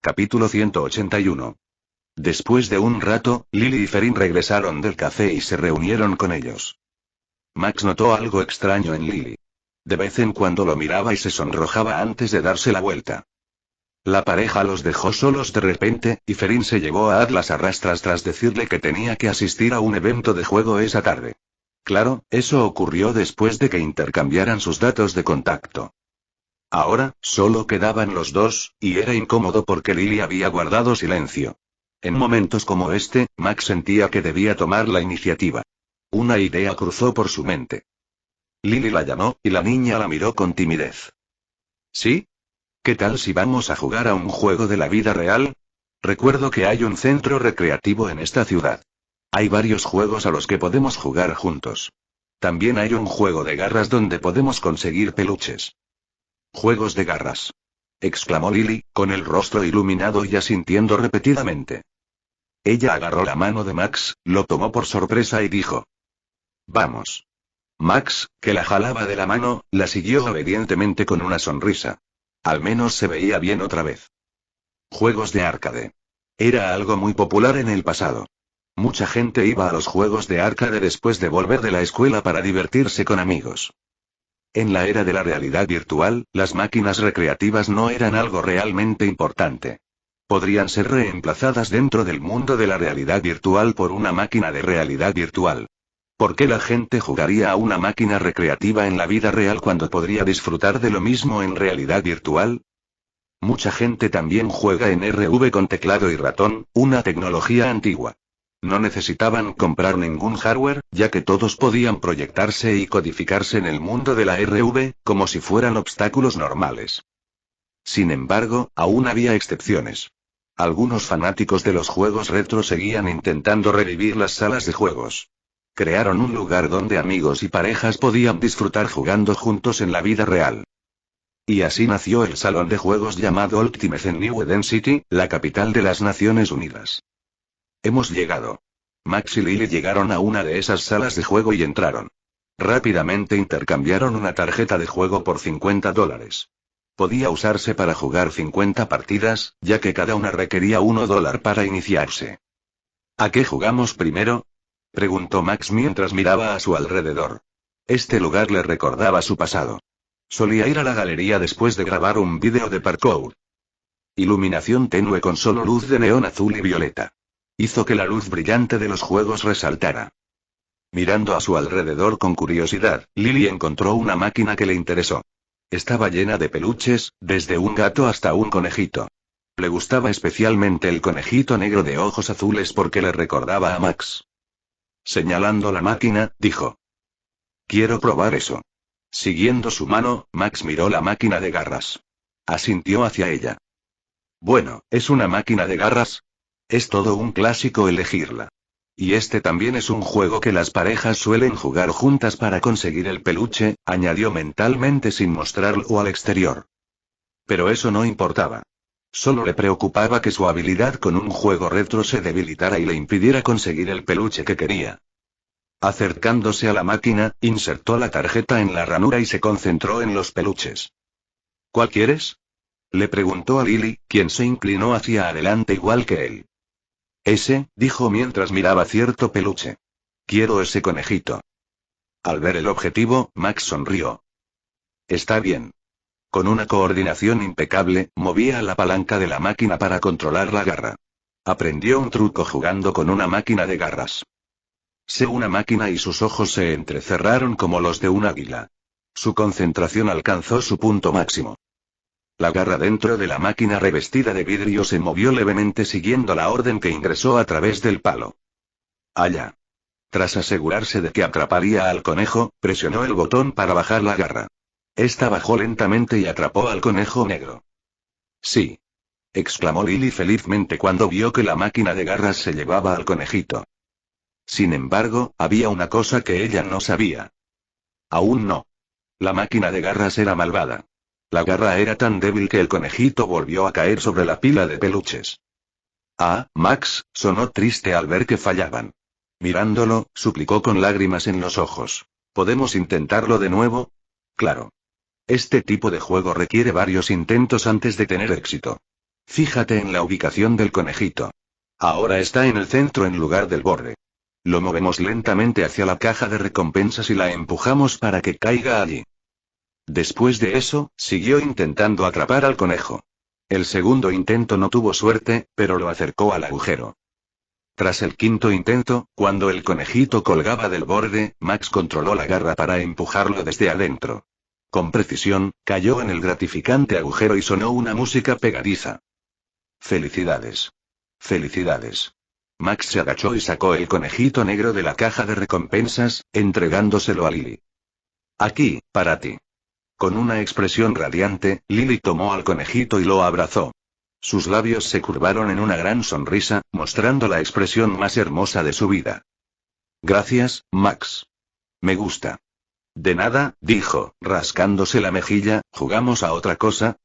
Capítulo 181. Después de un rato, Lily y Ferin regresaron del café y se reunieron con ellos. Max notó algo extraño en Lily. De vez en cuando lo miraba y se sonrojaba antes de darse la vuelta. La pareja los dejó solos de repente, y Ferin se llevó a Atlas a rastras tras decirle que tenía que asistir a un evento de juego esa tarde. Claro, eso ocurrió después de que intercambiaran sus datos de contacto. Ahora, solo quedaban los dos, y era incómodo porque Lily había guardado silencio. En momentos como este, Max sentía que debía tomar la iniciativa. Una idea cruzó por su mente. Lily la llamó, y la niña la miró con timidez. ¿Sí? ¿Qué tal si vamos a jugar a un juego de la vida real? Recuerdo que hay un centro recreativo en esta ciudad. Hay varios juegos a los que podemos jugar juntos. También hay un juego de garras donde podemos conseguir peluches. Juegos de garras. Exclamó Lily, con el rostro iluminado y asintiendo repetidamente. Ella agarró la mano de Max, lo tomó por sorpresa y dijo: Vamos. Max, que la jalaba de la mano, la siguió obedientemente con una sonrisa. Al menos se veía bien otra vez. Juegos de arcade. Era algo muy popular en el pasado. Mucha gente iba a los juegos de arcade después de volver de la escuela para divertirse con amigos. En la era de la realidad virtual, las máquinas recreativas no eran algo realmente importante. Podrían ser reemplazadas dentro del mundo de la realidad virtual por una máquina de realidad virtual. ¿Por qué la gente jugaría a una máquina recreativa en la vida real cuando podría disfrutar de lo mismo en realidad virtual? Mucha gente también juega en RV con teclado y ratón, una tecnología antigua. No necesitaban comprar ningún hardware, ya que todos podían proyectarse y codificarse en el mundo de la RV, como si fueran obstáculos normales. Sin embargo, aún había excepciones. Algunos fanáticos de los juegos retro seguían intentando revivir las salas de juegos. Crearon un lugar donde amigos y parejas podían disfrutar jugando juntos en la vida real. Y así nació el salón de juegos llamado Ultimate en New Eden City, la capital de las Naciones Unidas. Hemos llegado. Max y Lily llegaron a una de esas salas de juego y entraron. Rápidamente intercambiaron una tarjeta de juego por $50. Podía usarse para jugar 50 partidas, ya que cada una requería $1 para iniciarse. ¿A qué jugamos primero?, preguntó Max mientras miraba a su alrededor. Este lugar le recordaba su pasado. Solía ir a la galería después de grabar un vídeo de parkour. Iluminación tenue con solo luz de neón azul y violeta. Hizo que la luz brillante de los juegos resaltara. Mirando a su alrededor con curiosidad, Lily encontró una máquina que le interesó. Estaba llena de peluches, desde un gato hasta un conejito. Le gustaba especialmente el conejito negro de ojos azules porque le recordaba a Max. Señalando la máquina, dijo: Quiero probar eso. Siguiendo su mano, Max miró la máquina de garras. Asintió hacia ella. Bueno, ¿es una máquina de garras? Es todo un clásico elegirla. Y este también es un juego que las parejas suelen jugar juntas para conseguir el peluche, añadió mentalmente sin mostrarlo al exterior. Pero eso no importaba. Solo le preocupaba que su habilidad con un juego retro se debilitara y le impidiera conseguir el peluche que quería. Acercándose a la máquina, insertó la tarjeta en la ranura y se concentró en los peluches. ¿Cuál quieres?, le preguntó a Lily, quien se inclinó hacia adelante igual que él. Ese, dijo mientras miraba cierto peluche. Quiero ese conejito. Al ver el objetivo, Max sonrió. Está bien. Con una coordinación impecable, movía la palanca de la máquina para controlar la garra. Aprendió un truco jugando con una máquina de garras. Sé una máquina y sus ojos se entrecerraron como los de un águila. Su concentración alcanzó su punto máximo. La garra dentro de la máquina revestida de vidrio se movió levemente siguiendo la orden que ingresó a través del palo. Allá. Tras asegurarse de que atraparía al conejo, presionó el botón para bajar la garra. Esta bajó lentamente y atrapó al conejo negro. Sí. Exclamó Lily felizmente cuando vio que la máquina de garras se llevaba al conejito. Sin embargo, había una cosa que ella no sabía. Aún no. La máquina de garras era malvada. La garra era tan débil que el conejito volvió a caer sobre la pila de peluches. Ah, Max, sonó triste al ver que fallaban. Mirándolo, suplicó con lágrimas en los ojos. ¿Podemos intentarlo de nuevo? Claro. Este tipo de juego requiere varios intentos antes de tener éxito. Fíjate en la ubicación del conejito. Ahora está en el centro en lugar del borde. Lo movemos lentamente hacia la caja de recompensas y la empujamos para que caiga allí. Después de eso, siguió intentando atrapar al conejo. El segundo intento no tuvo suerte, pero lo acercó al agujero. Tras el quinto intento, cuando el conejito colgaba del borde, Max controló la garra para empujarlo desde adentro. Con precisión, cayó en el gratificante agujero y sonó una música pegadiza. Felicidades. Felicidades. Max se agachó y sacó el conejito negro de la caja de recompensas, entregándoselo a Lily. Aquí, para ti. Con una expresión radiante, Lily tomó al conejito y lo abrazó. Sus labios se curvaron en una gran sonrisa, mostrando la expresión más hermosa de su vida. Gracias, Max. Me gusta. De nada, dijo, rascándose la mejilla. ¿Jugamos a otra cosa?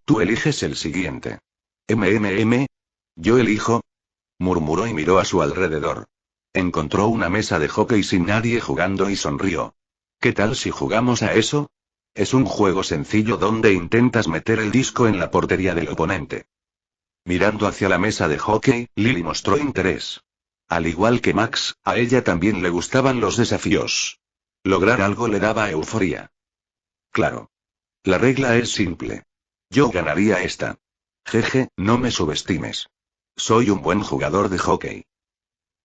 Tú eliges el siguiente. Yo elijo. Murmuró y miró a su alrededor. Encontró una mesa de hockey sin nadie jugando y sonrió. ¿Qué tal si jugamos a eso? Es un juego sencillo donde intentas meter el disco en la portería del oponente. Mirando hacia la mesa de hockey, Lily mostró interés. Al igual que Max, a ella también le gustaban los desafíos. Lograr algo le daba euforia. Claro. La regla es simple. Yo ganaría esta. Jeje, no me subestimes. Soy un buen jugador de hockey.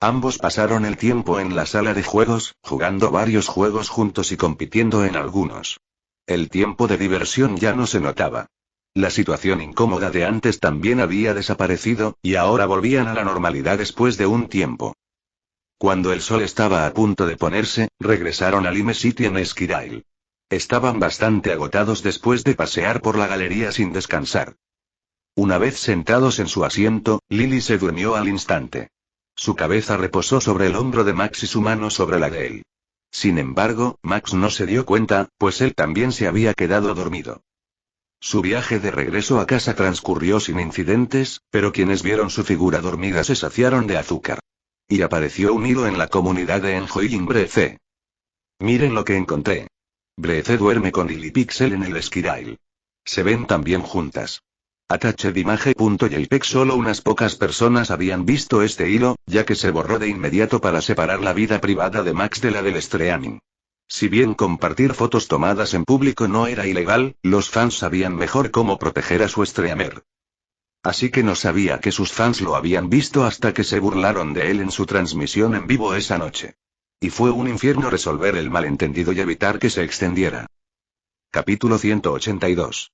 Ambos pasaron el tiempo en la sala de juegos, jugando varios juegos juntos y compitiendo en algunos. El tiempo de diversión ya no se notaba. La situación incómoda de antes también había desaparecido, y ahora volvían a la normalidad después de un tiempo. Cuando el sol estaba a punto de ponerse, regresaron a Lime City en Skidale. Estaban bastante agotados después de pasear por la galería sin descansar. Una vez sentados en su asiento, Lily se durmió al instante. Su cabeza reposó sobre el hombro de Max y su mano sobre la de él. Sin embargo, Max no se dio cuenta, pues él también se había quedado dormido. Su viaje de regreso a casa transcurrió sin incidentes, pero quienes vieron su figura dormida se saciaron de azúcar. Y apareció un hilo en la comunidad de Enjoying Breeze. Miren lo que encontré. Breeze duerme con Lily Pixel en el Skidale. Se ven también juntas. Attached image.jpg. Solo unas pocas personas habían visto este hilo, ya que se borró de inmediato para separar la vida privada de Max de la del streaming. Si bien compartir fotos tomadas en público no era ilegal, los fans sabían mejor cómo proteger a su streamer. Así que no sabía que sus fans lo habían visto hasta que se burlaron de él en su transmisión en vivo esa noche. Y fue un infierno resolver el malentendido y evitar que se extendiera. Capítulo 182.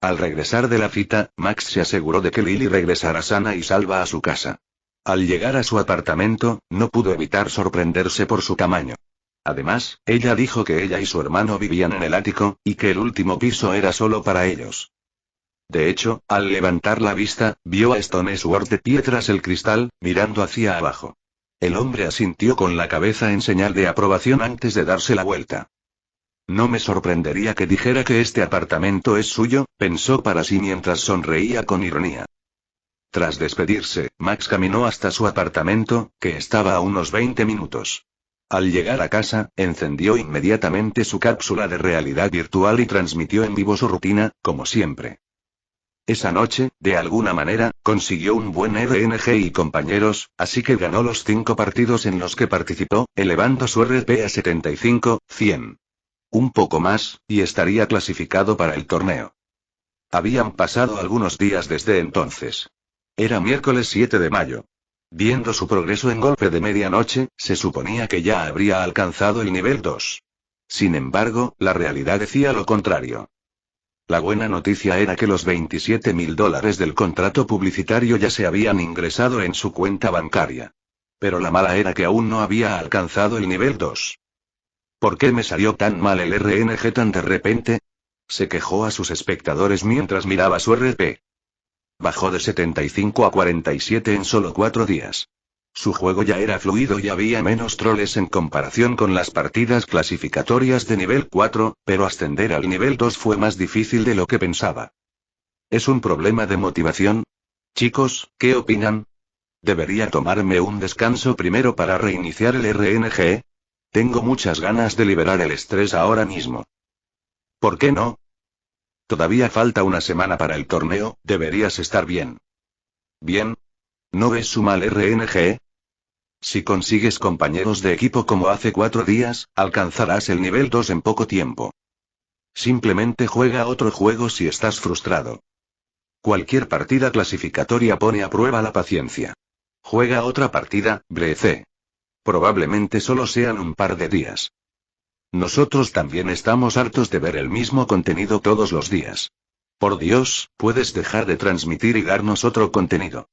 Al regresar de la cita, Max se aseguró de que Lily regresara sana y salva a su casa. Al llegar a su apartamento, no pudo evitar sorprenderse por su tamaño. Además, ella dijo que ella y su hermano vivían en el ático, y que el último piso era solo para ellos. De hecho, al levantar la vista, vio a Stone Sword de pie tras el cristal, mirando hacia abajo. El hombre asintió con la cabeza en señal de aprobación antes de darse la vuelta. No me sorprendería que dijera que este apartamento es suyo, pensó para sí mientras sonreía con ironía. Tras despedirse, Max caminó hasta su apartamento, que estaba a unos 20 minutos. Al llegar a casa, encendió inmediatamente su cápsula de realidad virtual y transmitió en vivo su rutina, como siempre. Esa noche, de alguna manera, consiguió un buen RNG y compañeros, así que ganó los 5 partidos en los que participó, elevando su RP a 75-100. Un poco más, y estaría clasificado para el torneo. Habían pasado algunos días desde entonces. Era miércoles 7 de mayo. Viendo su progreso en golpe de medianoche, se suponía que ya habría alcanzado el nivel 2. Sin embargo, la realidad decía lo contrario. La buena noticia era que los $27.000 del contrato publicitario ya se habían ingresado en su cuenta bancaria. Pero la mala era que aún no había alcanzado el nivel 2. ¿Por qué me salió tan mal el RNG tan de repente? Se quejó a sus espectadores mientras miraba su RP. Bajó de 75 a 47 en solo 4 días. Su juego ya era fluido y había menos troles en comparación con las partidas clasificatorias de nivel 4, pero ascender al nivel 2 fue más difícil de lo que pensaba. ¿Es un problema de motivación? Chicos, ¿qué opinan? ¿Debería tomarme un descanso primero para reiniciar el RNG? Tengo muchas ganas de liberar el estrés ahora mismo. ¿Por qué no? Todavía falta una semana para el torneo, deberías estar bien. ¿Bien? ¿No ves su mal RNG? Si consigues compañeros de equipo como hace 4 días, alcanzarás el nivel 2 en poco tiempo. Simplemente juega otro juego si estás frustrado. Cualquier partida clasificatoria pone a prueba la paciencia. Juega otra partida, Brece. Probablemente solo sean un par de días. Nosotros también estamos hartos de ver el mismo contenido todos los días. Por Dios, puedes dejar de transmitir y darnos otro contenido.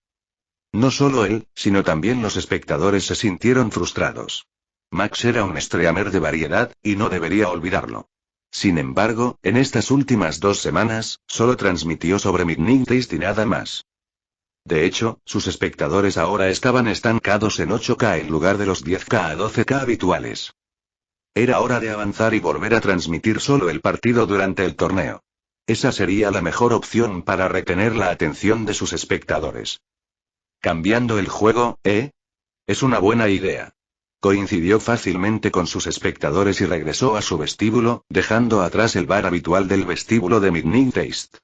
No solo él, sino también los espectadores se sintieron frustrados. Max era un streamer de variedad, y no debería olvidarlo. Sin embargo, en estas últimas 2 semanas, solo transmitió sobre Midnight Taste y nada más. De hecho, sus espectadores ahora estaban estancados en 8K en lugar de los 10K a 12K habituales. Era hora de avanzar y volver a transmitir solo el partido durante el torneo. Esa sería la mejor opción para retener la atención de sus espectadores. Cambiando el juego, ¿eh? Es una buena idea. Coincidió fácilmente con sus espectadores y regresó a su vestíbulo, dejando atrás el bar habitual del vestíbulo de Midnight Taste.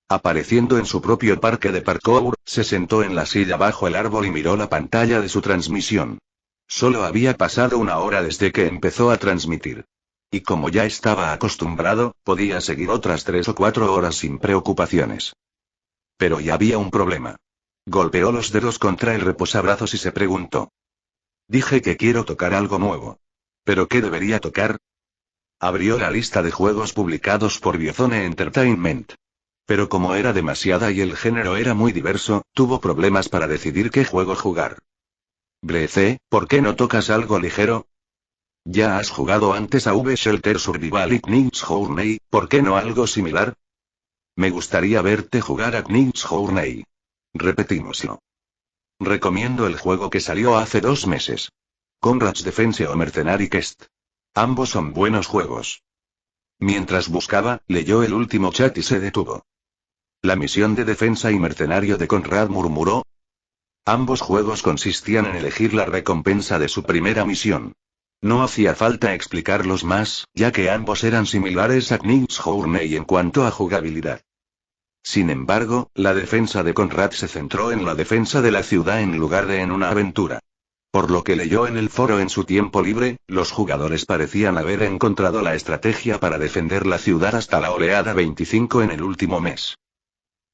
Apareciendo en su propio parque de parkour, se sentó en la silla bajo el árbol y miró la pantalla de su transmisión. Solo había pasado 1 hora desde que empezó a transmitir. Y como ya estaba acostumbrado, podía seguir otras 3 o 4 horas sin preocupaciones. Pero ya había un problema. Golpeó los dedos contra el reposabrazos y se preguntó. Dije que quiero tocar algo nuevo. ¿Pero qué debería tocar? Abrió la lista de juegos publicados por Biozone Entertainment. Pero como era demasiada y el género era muy diverso, tuvo problemas para decidir qué juego jugar. Brece, ¿por qué no tocas algo ligero? Ya has jugado antes a V-Shelter Survival y Knights Journey, ¿por qué no algo similar? Me gustaría verte jugar a Knights Journey. Repetímoslo. Recomiendo el juego que salió hace 2 meses. Conrad's Defense o Mercenary Quest. Ambos son buenos juegos. Mientras buscaba, leyó el último chat y se detuvo. La misión de defensa y mercenario de Conrad murmuró. Ambos juegos consistían en elegir la recompensa de su primera misión. No hacía falta explicarlos más, ya que ambos eran similares a Knights Journey en cuanto a jugabilidad. Sin embargo, la defensa de Conrad se centró en la defensa de la ciudad en lugar de en una aventura. Por lo que leyó en el foro en su tiempo libre, los jugadores parecían haber encontrado la estrategia para defender la ciudad hasta la oleada 25 en el último mes.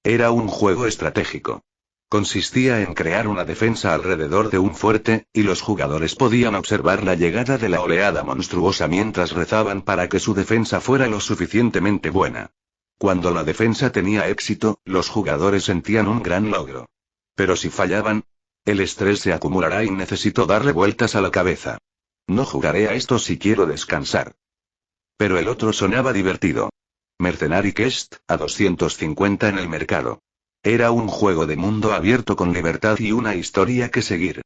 Era un juego estratégico. Consistía en crear una defensa alrededor de un fuerte, y los jugadores podían observar la llegada de la oleada monstruosa mientras rezaban para que su defensa fuera lo suficientemente buena. Cuando la defensa tenía éxito, los jugadores sentían un gran logro. Pero si fallaban, el estrés se acumulará y necesito darle vueltas a la cabeza. No jugaré a esto si quiero descansar. Pero el otro sonaba divertido. Mercenary Quest, a 250 en el mercado. Era un juego de mundo abierto con libertad y una historia que seguir.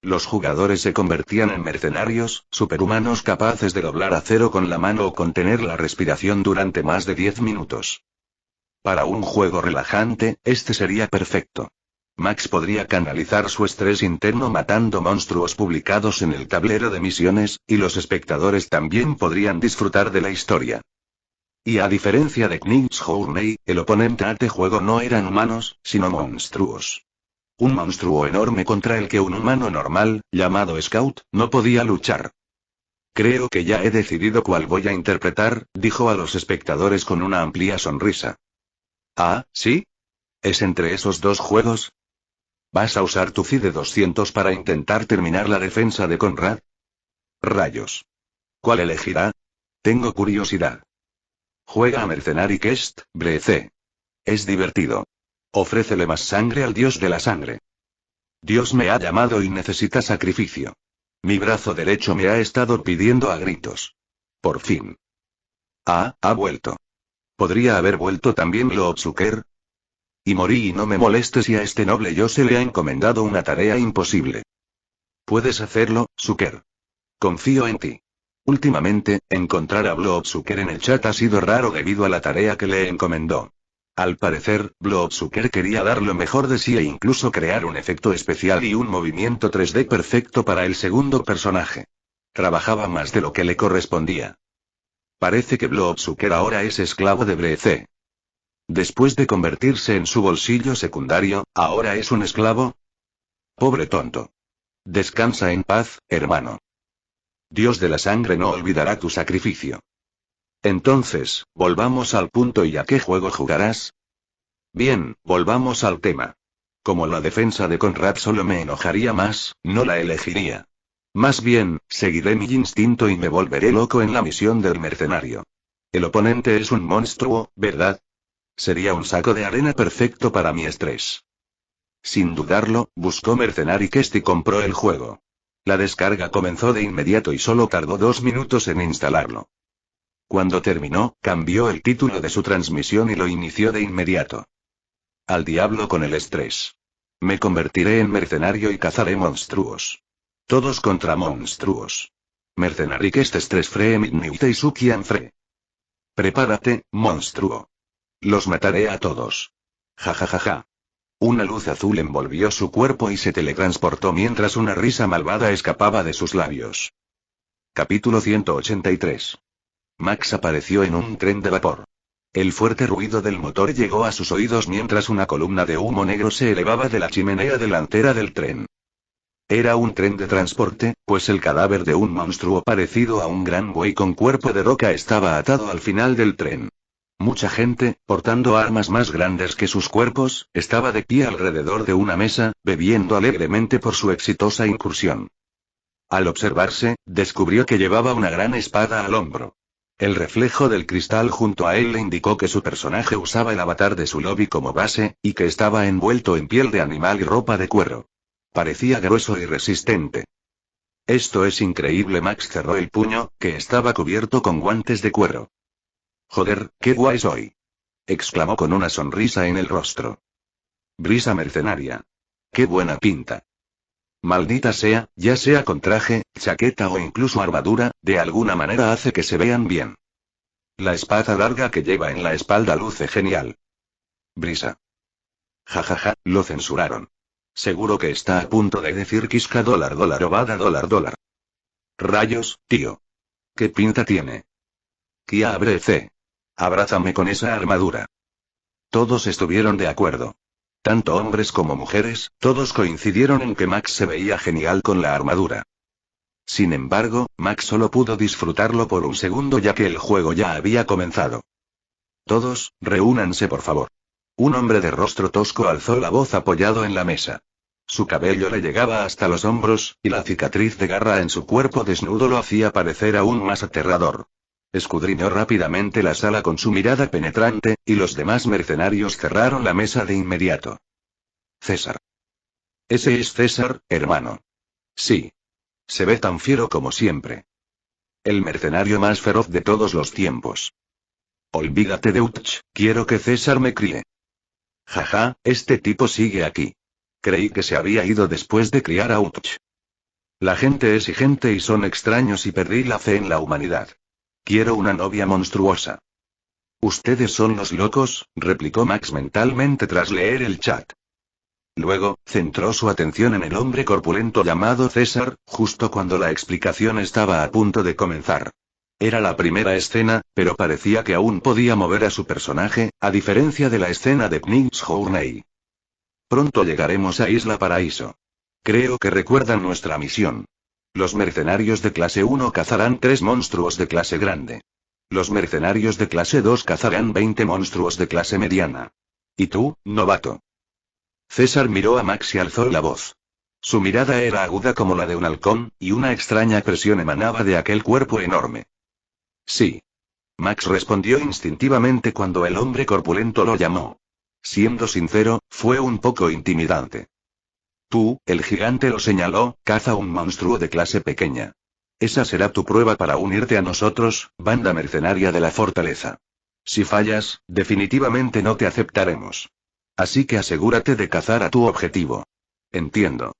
Los jugadores se convertían en mercenarios, superhumanos capaces de doblar acero con la mano o contener la respiración durante más de 10 minutos. Para un juego relajante, este sería perfecto. Max podría canalizar su estrés interno matando monstruos publicados en el tablero de misiones, y los espectadores también podrían disfrutar de la historia. Y a diferencia de Knights Journey, el oponente a este juego no eran humanos, sino monstruos. Un monstruo enorme contra el que un humano normal, llamado Scout, no podía luchar. Creo que ya he decidido cuál voy a interpretar, dijo a los espectadores con una amplia sonrisa. Ah, ¿sí? ¿Es entre esos 2 juegos? ¿Vas a usar tu FIDE 200 para intentar terminar la defensa de Conrad? Rayos. ¿Cuál elegirá? Tengo curiosidad. Juega a Mercenary Quest, Brece. Es divertido. Ofrécele más sangre al dios de la sangre. Dios me ha llamado y necesita sacrificio. Mi brazo derecho me ha estado pidiendo a gritos. Por fin. Ah, ha vuelto. ¿Podría haber vuelto también Lootsuker? Y morí y no me molestes si a este noble yo se le ha encomendado una tarea imposible. Puedes hacerlo, Suker. Confío en ti. Últimamente, encontrar a Bloodsucker en el chat ha sido raro debido a la tarea que le encomendó. Al parecer, Bloodsucker quería dar lo mejor de sí e incluso crear un efecto especial y un movimiento 3D perfecto para el segundo personaje. Trabajaba más de lo que le correspondía. Parece que Bloodsucker ahora es esclavo de Brece. Después de convertirse en su bolsillo secundario, ¿ahora es un esclavo? Pobre tonto. Descansa en paz, hermano. Dios de la sangre no olvidará tu sacrificio. Entonces, volvamos al punto y ¿a qué juego jugarás? Bien, volvamos al tema. Como la defensa de Conrad solo me enojaría más, no la elegiría. Más bien, seguiré mi instinto y me volveré loco en la misión del mercenario. El oponente es un monstruo, ¿verdad? Sería un saco de arena perfecto para mi estrés. Sin dudarlo, buscó Mercenary-Quest y compró el juego. La descarga comenzó de inmediato y solo tardó 2 minutos en instalarlo. Cuando terminó, cambió el título de su transmisión y lo inició de inmediato. Al diablo con el estrés. Me convertiré en mercenario y cazaré monstruos. Todos contra monstruos. Mercenary-Quest Stress Free Midnight Suki Anfre. Prepárate, monstruo. Los mataré a todos. Ja ja ja ja. Una luz azul envolvió su cuerpo y se teletransportó mientras una risa malvada escapaba de sus labios. Capítulo 183. Max apareció en un tren de vapor. El fuerte ruido del motor llegó a sus oídos mientras una columna de humo negro se elevaba de la chimenea delantera del tren. Era un tren de transporte, pues el cadáver de un monstruo parecido a un gran buey con cuerpo de roca estaba atado al final del tren. Mucha gente, portando armas más grandes que sus cuerpos, estaba de pie alrededor de una mesa, bebiendo alegremente por su exitosa incursión. Al observarse, descubrió que llevaba una gran espada al hombro. El reflejo del cristal junto a él le indicó que su personaje usaba el avatar de su lobby como base, y que estaba envuelto en piel de animal y ropa de cuero. Parecía grueso y resistente. Esto es increíble. Max cerró el puño, que estaba cubierto con guantes de cuero. Joder, qué guay soy. Exclamó con una sonrisa en el rostro. Brisa mercenaria. Qué buena pinta. Maldita sea, ya sea con traje, chaqueta o incluso armadura, de alguna manera hace que se vean bien. La espada larga que lleva en la espalda luce genial. Brisa. Jajaja, lo censuraron. Seguro que está a punto de decir Kiska $, ovada $. Rayos, tío. ¿Qué pinta tiene? Kia abrece. Abrázame con esa armadura. Todos estuvieron de acuerdo. Tanto hombres como mujeres, todos coincidieron en que Max se veía genial con la armadura. Sin embargo, Max solo pudo disfrutarlo por un segundo ya que el juego ya había comenzado. Todos, reúnanse por favor. Un hombre de rostro tosco alzó la voz apoyado en la mesa. Su cabello le llegaba hasta los hombros, y la cicatriz de garra en su cuerpo desnudo lo hacía parecer aún más aterrador. Escudriñó rápidamente la sala con su mirada penetrante, y los demás mercenarios cerraron la mesa de inmediato. César. Ese es César, hermano. Sí. Se ve tan fiero como siempre. El mercenario más feroz de todos los tiempos. Olvídate de Utch, quiero que César me críe. Jaja, este tipo sigue aquí. Creí que se había ido después de criar a Utch. La gente es exigente y son extraños y perdí la fe en la humanidad. Quiero una novia monstruosa. Ustedes son los locos, replicó Max mentalmente tras leer el chat. Luego, centró su atención en el hombre corpulento llamado César, justo cuando la explicación estaba a punto de comenzar. Era la primera escena, pero parecía que aún podía mover a su personaje, a diferencia de la escena de Phoenix Journey. Pronto llegaremos a Isla Paraíso. Creo que recuerdan nuestra misión. Los mercenarios de clase 1 cazarán 3 monstruos de clase grande. Los mercenarios de clase 2 cazarán 20 monstruos de clase mediana. ¿Y tú, novato? César miró a Max y alzó la voz. Su mirada era aguda como la de un halcón, y una extraña presión emanaba de aquel cuerpo enorme. Sí. Max respondió instintivamente cuando el hombre corpulento lo llamó. Siendo sincero, fue un poco intimidante. Tú, el gigante lo señaló, caza un monstruo de clase pequeña. Esa será tu prueba para unirte a nosotros, banda mercenaria de la fortaleza. Si fallas, definitivamente no te aceptaremos. Así que asegúrate de cazar a tu objetivo. Entiendo.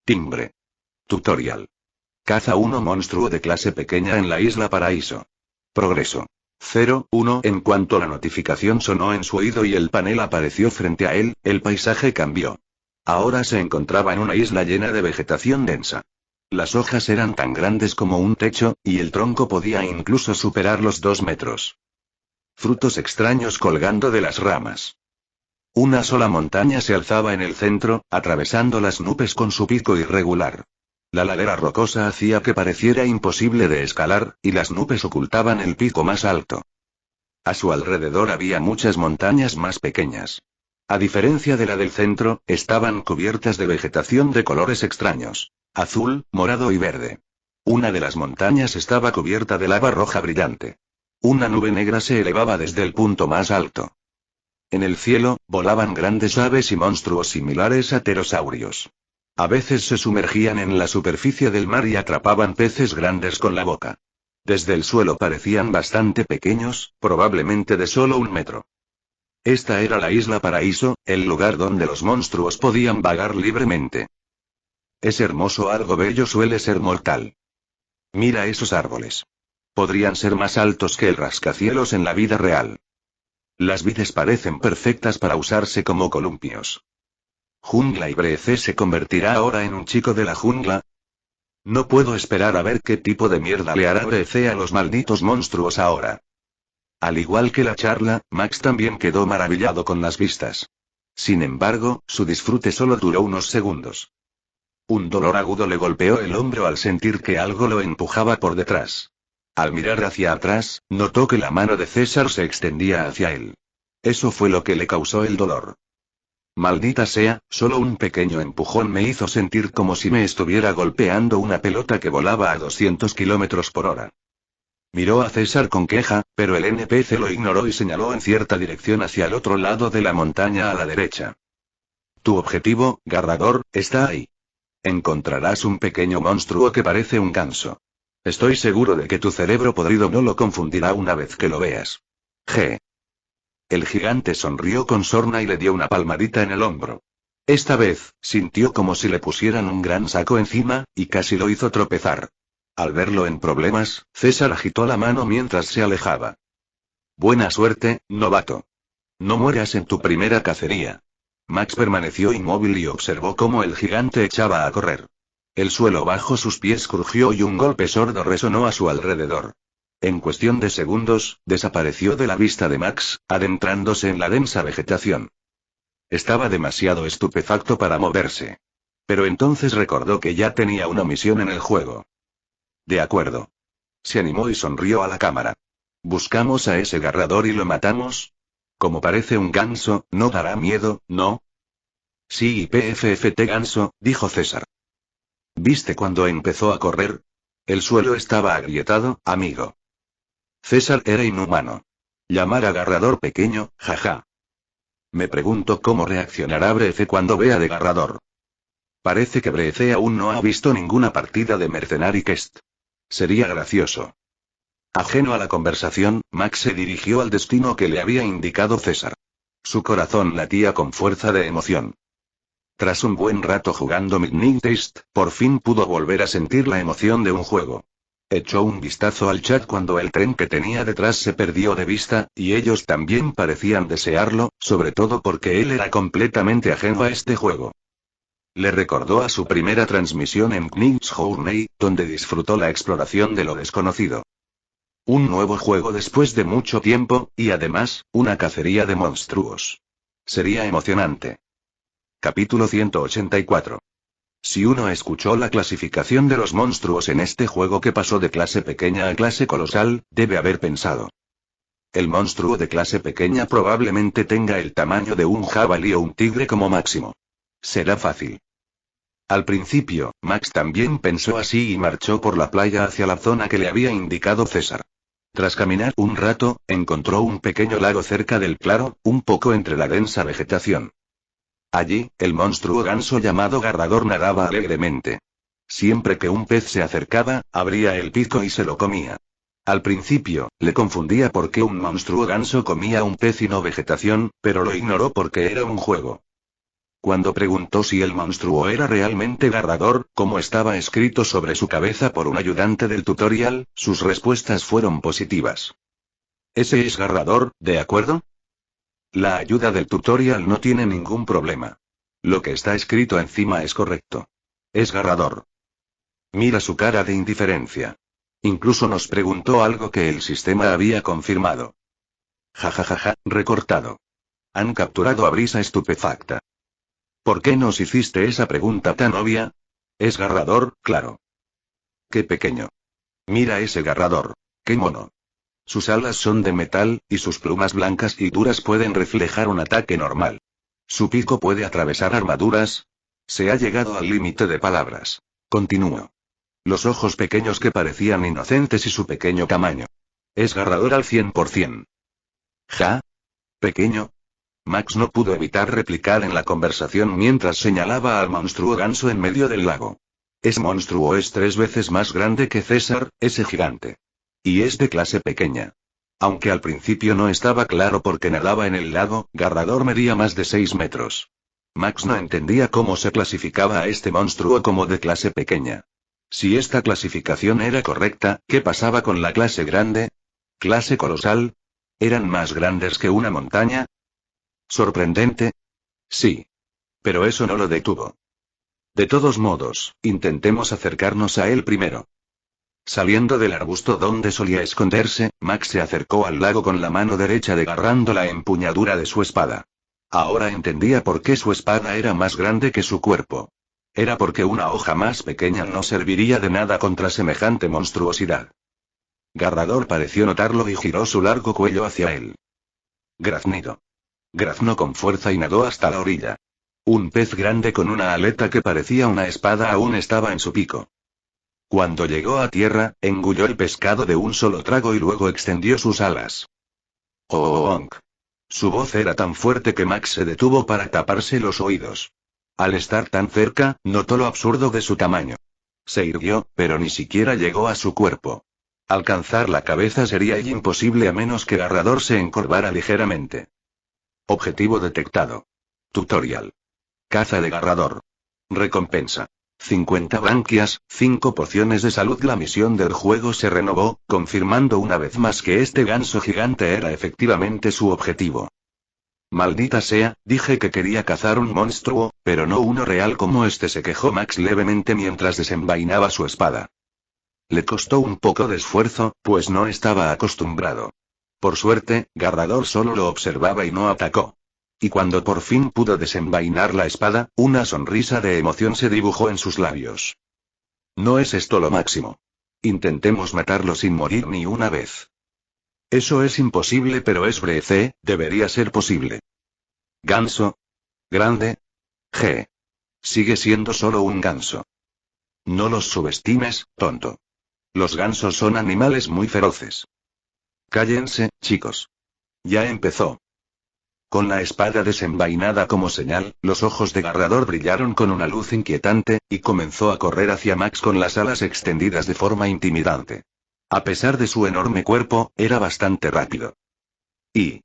Timbre. Tutorial. Caza uno monstruo de clase pequeña en la Isla Paraíso. Progreso. 0-1. En cuanto la notificación sonó en su oído y el panel apareció frente a él, el paisaje cambió. Ahora se encontraba en una isla llena de vegetación densa. Las hojas eran tan grandes como un techo, y el tronco podía incluso superar los 2 metros. Frutos extraños colgando de las ramas. Una sola montaña se alzaba en el centro, atravesando las nubes con su pico irregular. La ladera rocosa hacía que pareciera imposible de escalar, y las nubes ocultaban el pico más alto. A su alrededor había muchas montañas más pequeñas. A diferencia de la del centro, estaban cubiertas de vegetación de colores extraños: azul, morado y verde. Una de las montañas estaba cubierta de lava roja brillante. Una nube negra se elevaba desde el punto más alto. En el cielo, volaban grandes aves y monstruos similares a pterosaurios. A veces se sumergían en la superficie del mar y atrapaban peces grandes con la boca. Desde el suelo parecían bastante pequeños, probablemente de solo 1 metro. Esta era la Isla Paraíso, el lugar donde los monstruos podían vagar libremente. Es hermoso, algo bello suele ser mortal. Mira esos árboles. Podrían ser más altos que el rascacielos en la vida real. Las vides parecen perfectas para usarse como columpios. Jungla y Brece se convertirá ahora en un chico de la jungla. No puedo esperar a ver qué tipo de mierda le hará Brece a los malditos monstruos ahora. Al igual que la charla, Max también quedó maravillado con las vistas. Sin embargo, su disfrute solo duró unos segundos. Un dolor agudo le golpeó el hombro al sentir que algo lo empujaba por detrás. Al mirar hacia atrás, notó que la mano de César se extendía hacia él. Eso fue lo que le causó el dolor. Maldita sea, solo un pequeño empujón me hizo sentir como si me estuviera golpeando una pelota que volaba a 200 kilómetros por hora. Miró a César con queja, pero el NPC lo ignoró y señaló en cierta dirección hacia el otro lado de la montaña a la derecha. Tu objetivo, Garrador, está ahí. Encontrarás un pequeño monstruo que parece un ganso. Estoy seguro de que tu cerebro podrido no lo confundirá una vez que lo veas. G. El gigante sonrió con sorna y le dio una palmadita en el hombro. Esta vez, sintió como si le pusieran un gran saco encima, y casi lo hizo tropezar. Al verlo en problemas, César agitó la mano mientras se alejaba. Buena suerte, novato. No mueras en tu primera cacería. Max permaneció inmóvil y observó cómo el gigante echaba a correr. El suelo bajo sus pies crujió y un golpe sordo resonó a su alrededor. En cuestión de segundos, desapareció de la vista de Max, adentrándose en la densa vegetación. Estaba demasiado estupefacto para moverse. Pero entonces recordó que ya tenía una misión en el juego. De acuerdo. Se animó y sonrió a la cámara. ¿Buscamos a ese Garrador y lo matamos? Como parece un ganso, no dará miedo, ¿no? Sí, y PFFT ganso, dijo César. ¿Viste cuando empezó a correr? El suelo estaba agrietado, amigo. César era inhumano. Llamar a Garrador pequeño, jaja. Me pregunto cómo reaccionará Brece cuando vea de Garrador. Parece que Brece aún no ha visto ninguna partida de Mercenary Quest. Sería gracioso. Ajeno a la conversación, Max se dirigió al destino que le había indicado César. Su corazón latía con fuerza de emoción. Tras un buen rato jugando Midnight Taste, por fin pudo volver a sentir la emoción de un juego. Echó un vistazo al chat cuando el tren que tenía detrás se perdió de vista, y ellos también parecían desearlo, sobre todo porque él era completamente ajeno a este juego. Le recordó a su primera transmisión en Knights Journey, donde disfrutó la exploración de lo desconocido. Un nuevo juego después de mucho tiempo, y además, una cacería de monstruos. Sería emocionante. Capítulo 184. Si uno escuchó la clasificación de los monstruos en este juego que pasó de clase pequeña a clase colosal, debe haber pensado. El monstruo de clase pequeña probablemente tenga el tamaño de un jabalí o un tigre como máximo. Será fácil. Al principio, Max también pensó así y marchó por la playa hacia la zona que le había indicado César. Tras caminar un rato, encontró un pequeño lago cerca del claro, un poco entre la densa vegetación. Allí, el monstruo ganso llamado Garrador nadaba alegremente. Siempre que un pez se acercaba, abría el pico y se lo comía. Al principio, le confundía por qué un monstruo ganso comía un pez y no vegetación, pero lo ignoró porque era un juego. Cuando preguntó si el monstruo era realmente Garrador, como estaba escrito sobre su cabeza por un ayudante del tutorial, sus respuestas fueron positivas. Ese es Garrador, ¿de acuerdo? La ayuda del tutorial no tiene ningún problema. Lo que está escrito encima es correcto. Es Garrador. Mira su cara de indiferencia. Incluso nos preguntó algo que el sistema había confirmado. Jajajaja, recortado. Han capturado a Brisa estupefacta. ¿Por qué nos hiciste esa pregunta tan obvia? Es Garrador, claro. Qué pequeño. Mira ese Garrador. Qué mono. Sus alas son de metal, y sus plumas blancas y duras pueden reflejar un ataque normal. Su pico puede atravesar armaduras. Se ha llegado al límite de palabras. Continúo. Los ojos pequeños que parecían inocentes y su pequeño tamaño. Es Garrador al 100%. ¿Ja? ¿Pequeño? Max no pudo evitar replicar en la conversación mientras señalaba al monstruo ganso en medio del lago. Ese monstruo es 3 veces más grande que César, ese gigante. Y es de clase pequeña. Aunque al principio no estaba claro por qué nadaba en el lago, Garrador medía más de 6 metros. Max no entendía cómo se clasificaba a este monstruo como de clase pequeña. Si esta clasificación era correcta, ¿qué pasaba con la clase grande? ¿Clase colosal? ¿Eran más grandes que una montaña? ¿Sorprendente? Sí. Pero eso no lo detuvo. De todos modos, intentemos acercarnos a él primero. Saliendo del arbusto donde solía esconderse, Max se acercó al lago con la mano derecha agarrando la empuñadura de su espada. Ahora entendía por qué su espada era más grande que su cuerpo. Era porque una hoja más pequeña no serviría de nada contra semejante monstruosidad. Garrador pareció notarlo y giró su largo cuello hacia él. Graznido. Graznó con fuerza y nadó hasta la orilla. Un pez grande con una aleta que parecía una espada aún estaba en su pico. Cuando llegó a tierra, engulló el pescado de un solo trago y luego extendió sus alas. ¡Onk! Su voz era tan fuerte que Max se detuvo para taparse los oídos. Al estar tan cerca, notó lo absurdo de su tamaño. Se irguió, pero ni siquiera llegó a su cuerpo. Alcanzar la cabeza sería imposible a menos que Garrador se encorvara ligeramente. Objetivo detectado. Tutorial. Caza de Garrador. Recompensa. 50 branquias, 5 pociones de salud. La misión del juego se renovó, confirmando una vez más que este ganso gigante era efectivamente su objetivo. Maldita sea, dije que quería cazar un monstruo, pero no uno real como este, se quejó Max levemente mientras desenvainaba su espada. Le costó un poco de esfuerzo, pues no estaba acostumbrado. Por suerte, Garrador solo lo observaba y no atacó. Y cuando por fin pudo desenvainar la espada, una sonrisa de emoción se dibujó en sus labios. No es esto lo máximo. Intentemos matarlo sin morir ni una vez. Eso es imposible, pero es breve, debería ser posible. Ganso. Grande. G. Sigue siendo solo un ganso. No los subestimes, tonto. Los gansos son animales muy feroces. Cállense, chicos. Ya empezó. Con la espada desenvainada como señal, los ojos de Garrador brillaron con una luz inquietante, y comenzó a correr hacia Max con las alas extendidas de forma intimidante. A pesar de su enorme cuerpo, era bastante rápido. Y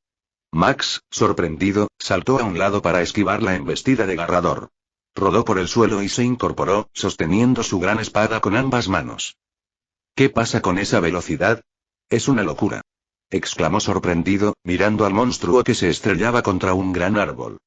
Max, sorprendido, saltó a un lado para esquivar la embestida de Garrador. Rodó por el suelo y se incorporó, sosteniendo su gran espada con ambas manos. ¿Qué pasa con esa velocidad? Es una locura. Exclamó sorprendido, mirando al monstruo que se estrellaba contra un gran árbol.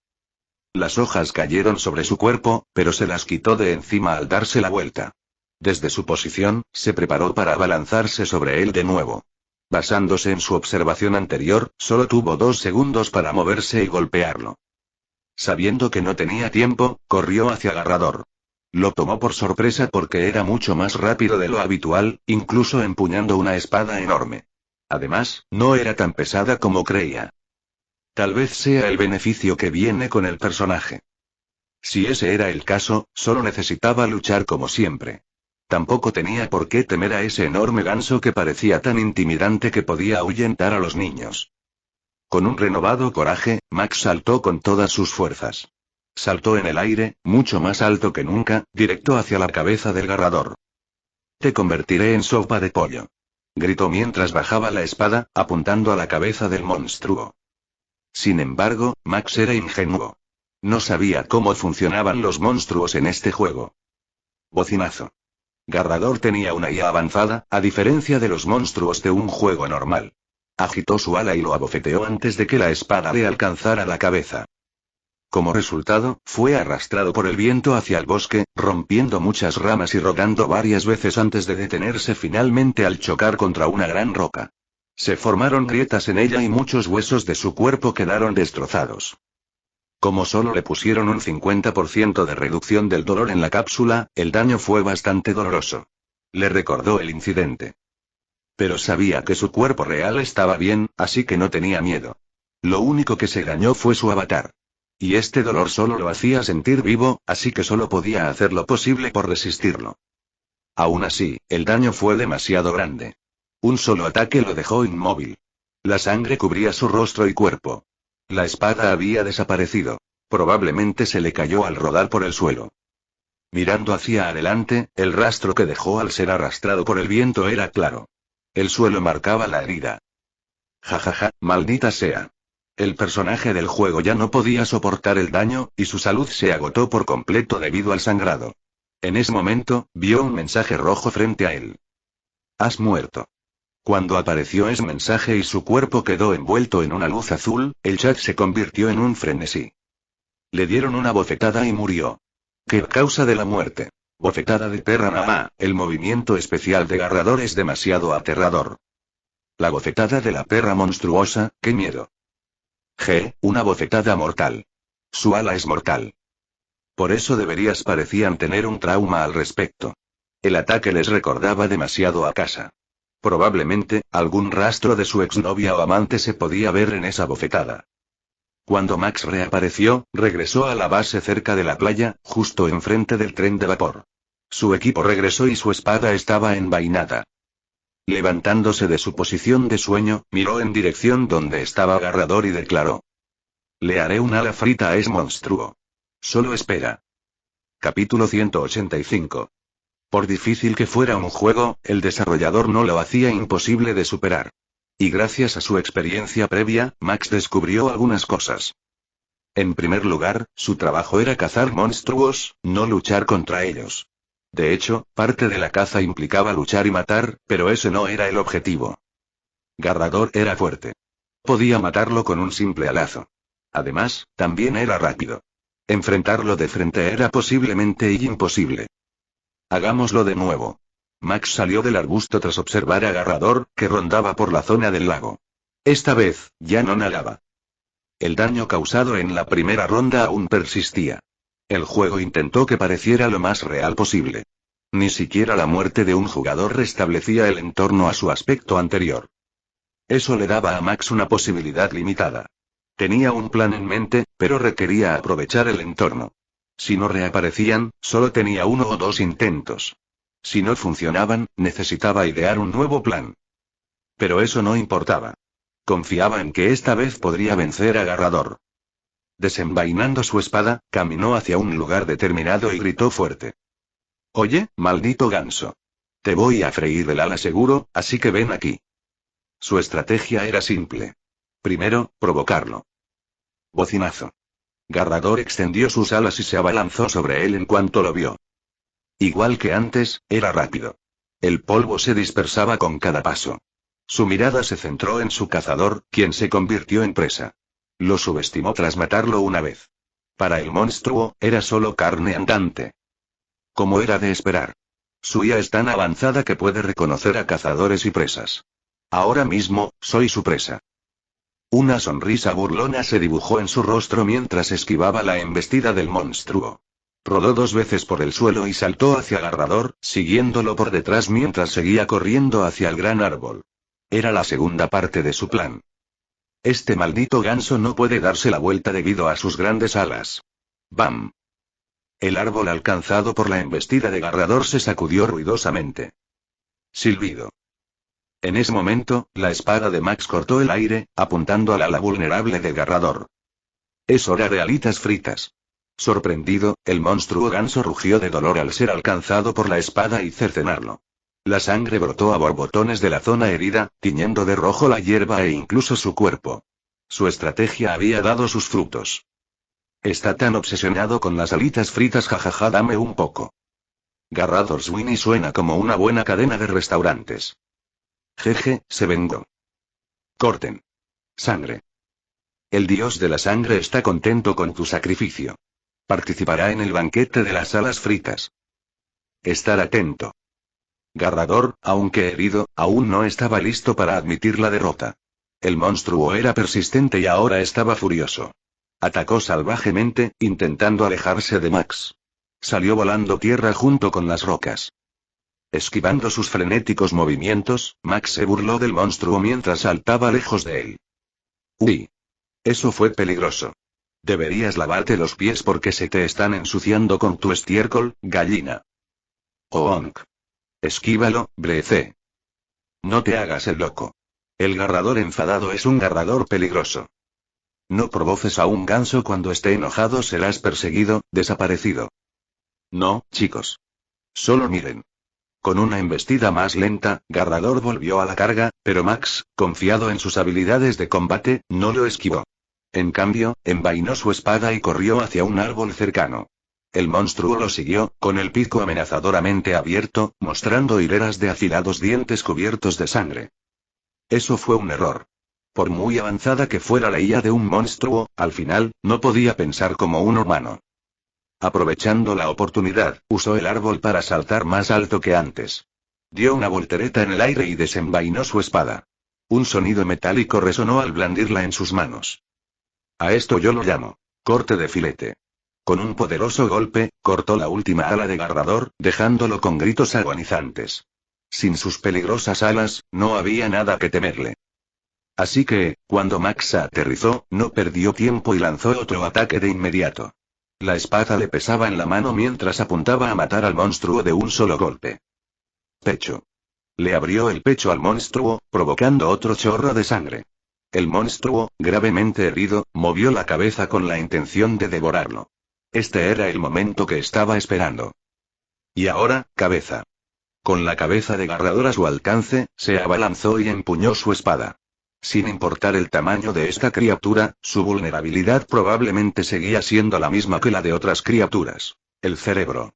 Las hojas cayeron sobre su cuerpo, pero se las quitó de encima al darse la vuelta. Desde su posición, se preparó para abalanzarse sobre él de nuevo. Basándose en su observación anterior, solo tuvo 2 segundos para moverse y golpearlo. Sabiendo que no tenía tiempo, corrió hacia Garrador. Lo tomó por sorpresa porque era mucho más rápido de lo habitual, incluso empuñando una espada enorme. Además, no era tan pesada como creía. Tal vez sea el beneficio que viene con el personaje. Si ese era el caso, solo necesitaba luchar como siempre. Tampoco tenía por qué temer a ese enorme ganso que parecía tan intimidante que podía ahuyentar a los niños. Con un renovado coraje, Max saltó con todas sus fuerzas. Saltó en el aire, mucho más alto que nunca, directo hacia la cabeza del Garrador. Te convertiré en sopa de pollo. Gritó mientras bajaba la espada, apuntando a la cabeza del monstruo. Sin embargo, Max era ingenuo. No sabía cómo funcionaban los monstruos en este juego. Bocinazo. Garrador tenía una IA avanzada, a diferencia de los monstruos de un juego normal. Agitó su ala y lo abofeteó antes de que la espada le alcanzara la cabeza. Como resultado, fue arrastrado por el viento hacia el bosque, rompiendo muchas ramas y rodando varias veces antes de detenerse finalmente al chocar contra una gran roca. Se formaron grietas en ella y muchos huesos de su cuerpo quedaron destrozados. Como solo le pusieron un 50% de reducción del dolor en la cápsula, el daño fue bastante doloroso. Le recordó el incidente. Pero sabía que su cuerpo real estaba bien, así que no tenía miedo. Lo único que se dañó fue su avatar. Y este dolor solo lo hacía sentir vivo, así que solo podía hacer lo posible por resistirlo. Aún así, el daño fue demasiado grande. Un solo ataque lo dejó inmóvil. La sangre cubría su rostro y cuerpo. La espada había desaparecido. Probablemente se le cayó al rodar por el suelo. Mirando hacia adelante, el rastro que dejó al ser arrastrado por el viento era claro. El suelo marcaba la herida. Jajaja, maldita sea. El personaje del juego ya no podía soportar el daño, y su salud se agotó por completo debido al sangrado. En ese momento, vio un mensaje rojo frente a él. Has muerto. Cuando apareció ese mensaje y su cuerpo quedó envuelto en una luz azul, el chat se convirtió en un frenesí. Le dieron una bofetada y murió. ¿Qué causa de la muerte? Bofetada de perra mamá, el movimiento especial de Garrador es demasiado aterrador. La bofetada de la perra monstruosa, qué miedo. Una bofetada mortal. Su ala es mortal. Por eso parecían tener un trauma al respecto. El ataque les recordaba demasiado a casa. Probablemente, algún rastro de su exnovia o amante se podía ver en esa bofetada. Cuando Max reapareció, regresó a la base cerca de la playa, justo enfrente del tren de vapor. Su equipo regresó y su espada estaba envainada. Levantándose de su posición de sueño, miró en dirección donde estaba Garrador y declaró. Le haré un ala frita a ese monstruo. Solo espera. Capítulo 185. Por difícil que fuera un juego, el desarrollador no lo hacía imposible de superar. Y gracias a su experiencia previa, Max descubrió algunas cosas. En primer lugar, su trabajo era cazar monstruos, no luchar contra ellos. De hecho, parte de la caza implicaba luchar y matar, pero ese no era el objetivo. Garrador era fuerte. Podía matarlo con un simple alazo. Además, también era rápido. Enfrentarlo de frente era posiblemente imposible. Hagámoslo de nuevo. Max salió del arbusto tras observar a Garrador, que rondaba por la zona del lago. Esta vez, ya no nadaba. El daño causado en la primera ronda aún persistía. El juego intentó que pareciera lo más real posible. Ni siquiera la muerte de un jugador restablecía el entorno a su aspecto anterior. Eso le daba a Max una posibilidad limitada. Tenía un plan en mente, pero requería aprovechar el entorno. Si no reaparecían, solo tenía 1 o 2 intentos. Si no funcionaban, necesitaba idear un nuevo plan. Pero eso no importaba. Confiaba en que esta vez podría vencer a Garrador. Desenvainando su espada, caminó hacia un lugar determinado y gritó fuerte. Oye, maldito ganso. Te voy a freír el ala seguro, así que ven aquí. Su estrategia era simple. Primero, provocarlo. Bocinazo. Garrador extendió sus alas y se abalanzó sobre él en cuanto lo vio. Igual que antes, era rápido. El polvo se dispersaba con cada paso. Su mirada se centró en su cazador, quien se convirtió en presa. Lo subestimó tras matarlo una vez. Para el monstruo, era solo carne andante. Como era de esperar. Su IA es tan avanzada que puede reconocer a cazadores y presas. Ahora mismo, soy su presa. Una sonrisa burlona se dibujó en su rostro mientras esquivaba la embestida del monstruo. Rodó 2 veces por el suelo y saltó hacia Garrador, siguiéndolo por detrás mientras seguía corriendo hacia el gran árbol. Era la segunda parte de su plan. Este maldito ganso no puede darse la vuelta debido a sus grandes alas. ¡Bam! El árbol alcanzado por la embestida de Garrador se sacudió ruidosamente. Silbido. En ese momento, la espada de Max cortó el aire, apuntando al ala vulnerable de Garrador. Es hora de alitas fritas. Sorprendido, el monstruo ganso rugió de dolor al ser alcanzado por la espada y cercenarlo. La sangre brotó a borbotones de la zona herida, tiñendo de rojo la hierba e incluso su cuerpo. Su estrategia había dado sus frutos. Está tan obsesionado con las alitas fritas, jajaja, dame un poco. Garrador Sweeney suena como una buena cadena de restaurantes. Jeje, se vengó. Corten. Sangre. El dios de la sangre está contento con tu sacrificio. Participará en el banquete de las alas fritas. Estar atento. Garrador, aunque herido, aún no estaba listo para admitir la derrota. El monstruo era persistente y ahora estaba furioso. Atacó salvajemente, intentando alejarse de Max. Salió volando tierra junto con las rocas. Esquivando sus frenéticos movimientos, Max se burló del monstruo mientras saltaba lejos de él. ¡Uy! Eso fue peligroso. Deberías lavarte los pies porque se te están ensuciando con tu estiércol, gallina. Oonk. Esquívalo, Brece. No te hagas el loco. El garrador enfadado es un garrador peligroso. No provoces a un ganso cuando esté enojado, serás perseguido, desaparecido. No, chicos. Solo miren. Con una embestida más lenta, Garrador volvió a la carga, pero Max, confiado en sus habilidades de combate, no lo esquivó. En cambio, envainó su espada y corrió hacia un árbol cercano. El monstruo lo siguió, con el pico amenazadoramente abierto, mostrando hileras de afilados dientes cubiertos de sangre. Eso fue un error. Por muy avanzada que fuera la IA de un monstruo, al final, no podía pensar como un humano. Aprovechando la oportunidad, usó el árbol para saltar más alto que antes. Dio una voltereta en el aire y desenvainó su espada. Un sonido metálico resonó al blandirla en sus manos. A esto yo lo llamo corte de filete. Con un poderoso golpe, cortó la última ala de Garrador, dejándolo con gritos agonizantes. Sin sus peligrosas alas, no había nada que temerle. Así que, cuando Max aterrizó, no perdió tiempo y lanzó otro ataque de inmediato. La espada le pesaba en la mano mientras apuntaba a matar al monstruo de un solo golpe. Pecho. Le abrió el pecho al monstruo, provocando otro chorro de sangre. El monstruo, gravemente herido, movió la cabeza con la intención de devorarlo. Este era el momento que estaba esperando. Y ahora, cabeza. Con la cabeza de Garrador a su alcance, se abalanzó y empuñó su espada. Sin importar el tamaño de esta criatura, su vulnerabilidad probablemente seguía siendo la misma que la de otras criaturas: el cerebro.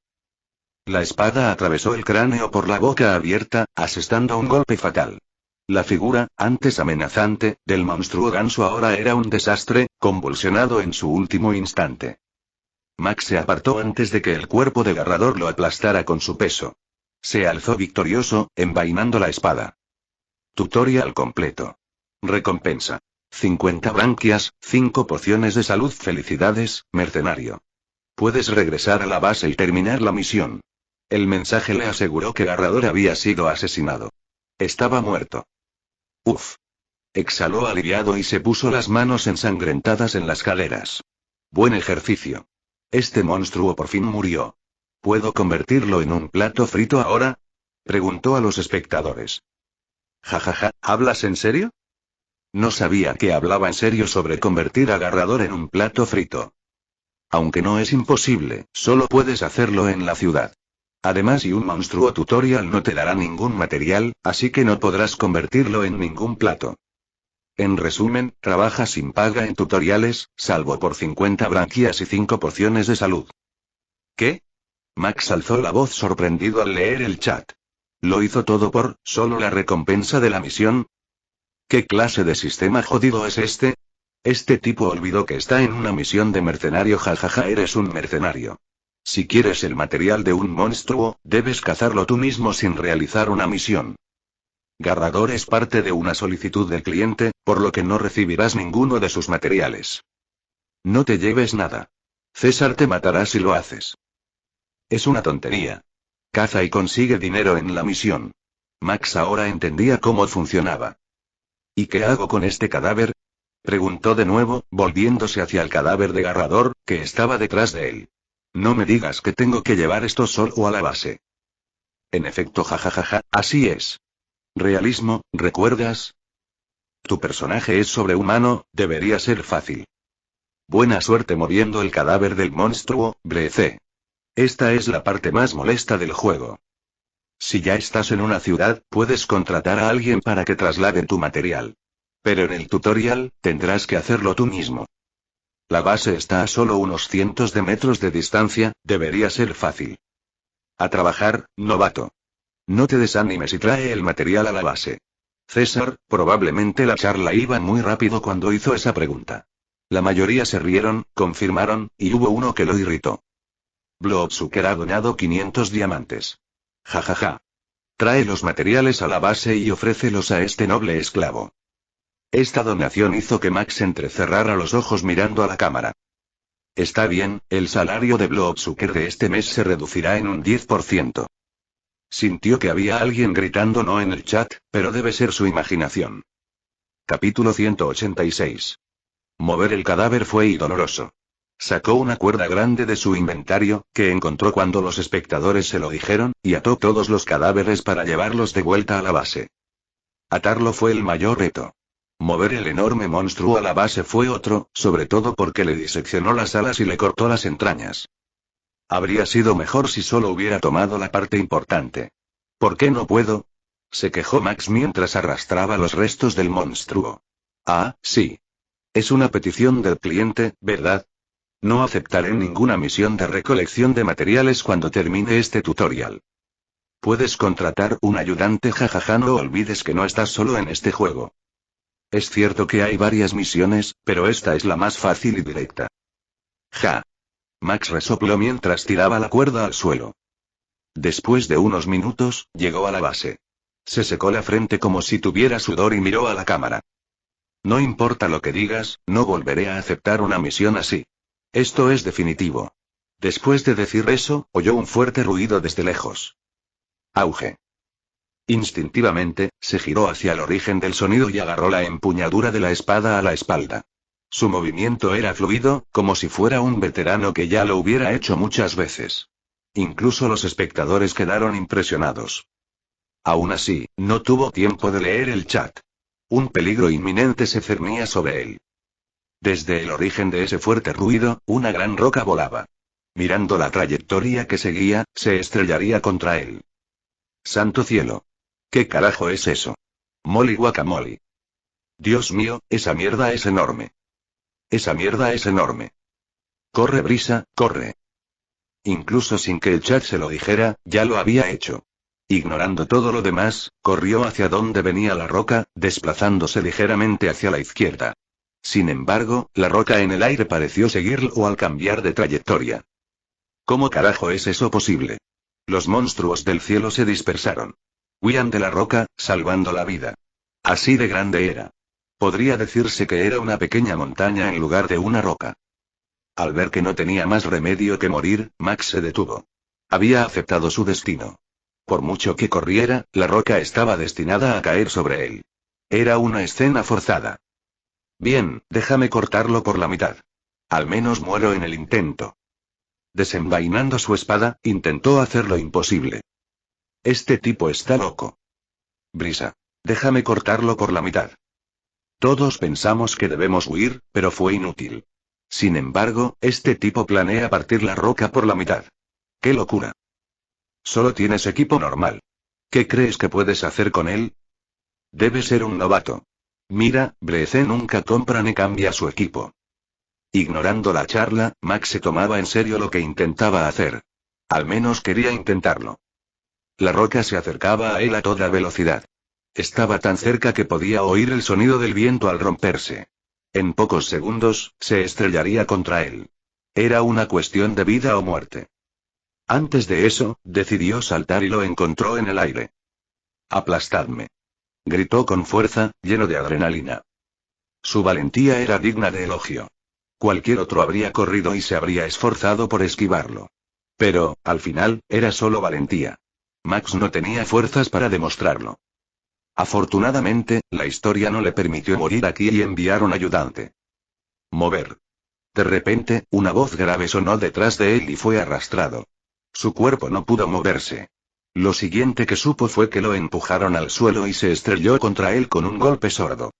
La espada atravesó el cráneo por la boca abierta, asestando un golpe fatal. La figura, antes amenazante, del monstruo ganso ahora era un desastre, convulsionado en su último instante. Max se apartó antes de que el cuerpo de Garrador lo aplastara con su peso. Se alzó victorioso, envainando la espada. Tutorial completo. Recompensa: 50 branquias, 5 pociones de salud. Felicidades, mercenario. Puedes regresar a la base y terminar la misión. El mensaje le aseguró que Garrador había sido asesinado. Estaba muerto. Uf. Exhaló aliviado y se puso las manos ensangrentadas en las caderas. Buen ejercicio. Este monstruo por fin murió. ¿Puedo convertirlo en un plato frito ahora?, preguntó a los espectadores. Jajaja, ¿hablas en serio? No sabía que hablaba en serio sobre convertir a Garrador en un plato frito. Aunque no es imposible, solo puedes hacerlo en la ciudad. Además, y un monstruo tutorial no te dará ningún material, así que no podrás convertirlo en ningún plato. En resumen, trabaja sin paga en tutoriales, salvo por 50 branquias y 5 pociones de salud. ¿Qué? Max alzó la voz sorprendido al leer el chat. ¿Lo hizo todo por solo la recompensa de la misión? ¿Qué clase de sistema jodido es este? Este tipo olvidó que está en una misión de mercenario. Jajaja, eres un mercenario. Si quieres el material de un monstruo, debes cazarlo tú mismo sin realizar una misión. Garrador es parte de una solicitud del cliente, por lo que no recibirás ninguno de sus materiales. No te lleves nada. César te matará si lo haces. Es una tontería. Caza y consigue dinero en la misión. Max ahora entendía cómo funcionaba. ¿Y qué hago con este cadáver?, preguntó de nuevo, volviéndose hacia el cadáver de Garrador, que estaba detrás de él. No me digas que tengo que llevar esto solo a la base. En efecto, jajajaja, así es. Realismo, ¿recuerdas? Tu personaje es sobrehumano, debería ser fácil. Buena suerte moviendo el cadáver del monstruo, Brece. Esta es la parte más molesta del juego. Si ya estás en una ciudad, puedes contratar a alguien para que traslade tu material. Pero en el tutorial, tendrás que hacerlo tú mismo. La base está a solo unos cientos de metros de distancia, debería ser fácil. A trabajar, novato. No te desanimes y trae el material a la base. César, probablemente la charla iba muy rápido cuando hizo esa pregunta. La mayoría se rieron, confirmaron, y hubo uno que lo irritó. Bloodsucker ha donado 500 diamantes. Jajaja. Trae los materiales a la base y ofrécelos a este noble esclavo. Esta donación hizo que Max entrecerrara los ojos mirando a la cámara. Está bien, el salario de Bloodsucker de este mes se reducirá en un 10%. Sintió que había alguien gritando no en el chat, pero debe ser su imaginación. Capítulo 186. Mover el cadáver fue doloroso. Sacó una cuerda grande de su inventario, que encontró cuando los espectadores se lo dijeron, y ató todos los cadáveres para llevarlos de vuelta a la base. Atarlo fue el mayor reto. Mover el enorme monstruo a la base fue otro, sobre todo porque le diseccionó las alas y le cortó las entrañas. Habría sido mejor si solo hubiera tomado la parte importante. ¿Por qué no puedo? Se quejó Max mientras arrastraba los restos del monstruo. Ah, sí. Es una petición del cliente, ¿verdad? No aceptaré ninguna misión de recolección de materiales cuando termine este tutorial. Puedes contratar un ayudante, jajaja, no olvides que no estás solo en este juego. Es cierto que hay varias misiones, pero esta es la más fácil y directa. Ja. Max resopló mientras tiraba la cuerda al suelo. Después de unos minutos, llegó a la base. Se secó la frente como si tuviera sudor y miró a la cámara. No importa lo que digas, no volveré a aceptar una misión así. Esto es definitivo. Después de decir eso, oyó un fuerte ruido desde lejos. Auge. Instintivamente, se giró hacia el origen del sonido y agarró la empuñadura de la espada a la espalda. Su movimiento era fluido, como si fuera un veterano que ya lo hubiera hecho muchas veces. Incluso los espectadores quedaron impresionados. Aún así, no tuvo tiempo de leer el chat. Un peligro inminente se cernía sobre él. Desde el origen de ese fuerte ruido, una gran roca volaba. Mirando la trayectoria que seguía, se estrellaría contra él. ¡Santo cielo! ¿Qué carajo es eso? Molly guacamole. Dios mío, esa mierda es enorme. Esa mierda es enorme. Corre, Brisa, corre. Incluso sin que el chat se lo dijera, ya lo había hecho. Ignorando todo lo demás, corrió hacia donde venía la roca, desplazándose ligeramente hacia la izquierda. Sin embargo, la roca en el aire pareció seguirlo al cambiar de trayectoria. ¿Cómo carajo es eso posible? Los monstruos del cielo se dispersaron. Huían de la roca, salvando la vida. Así de grande era. Podría decirse que era una pequeña montaña en lugar de una roca. Al ver que no tenía más remedio que morir, Max se detuvo. Había aceptado su destino. Por mucho que corriera, la roca estaba destinada a caer sobre él. Era una escena forzada. Bien, déjame cortarlo por la mitad. Al menos muero en el intento. Desenvainando su espada, intentó hacer lo imposible. Este tipo está loco. Brisa. Déjame cortarlo por la mitad. Todos pensamos que debemos huir, pero fue inútil. Sin embargo, este tipo planea partir la roca por la mitad. ¡Qué locura! Solo tienes equipo normal. ¿Qué crees que puedes hacer con él? Debe ser un novato. Mira, Brece nunca compra ni cambia su equipo. Ignorando la charla, Max se tomaba en serio lo que intentaba hacer. Al menos quería intentarlo. La roca se acercaba a él a toda velocidad. Estaba tan cerca que podía oír el sonido del viento al romperse. En pocos segundos, se estrellaría contra él. Era una cuestión de vida o muerte. Antes de eso, decidió saltar y lo encontró en el aire. ¡Aplastadme! Gritó con fuerza, lleno de adrenalina. Su valentía era digna de elogio. Cualquier otro habría corrido y se habría esforzado por esquivarlo. Pero, al final, era solo valentía. Max no tenía fuerzas para demostrarlo. Afortunadamente, la historia no le permitió morir aquí y enviar un ayudante. Mover. De repente, una voz grave sonó detrás de él y fue arrastrado. Su cuerpo no pudo moverse. Lo siguiente que supo fue que lo empujaron al suelo y se estrelló contra él con un golpe sordo.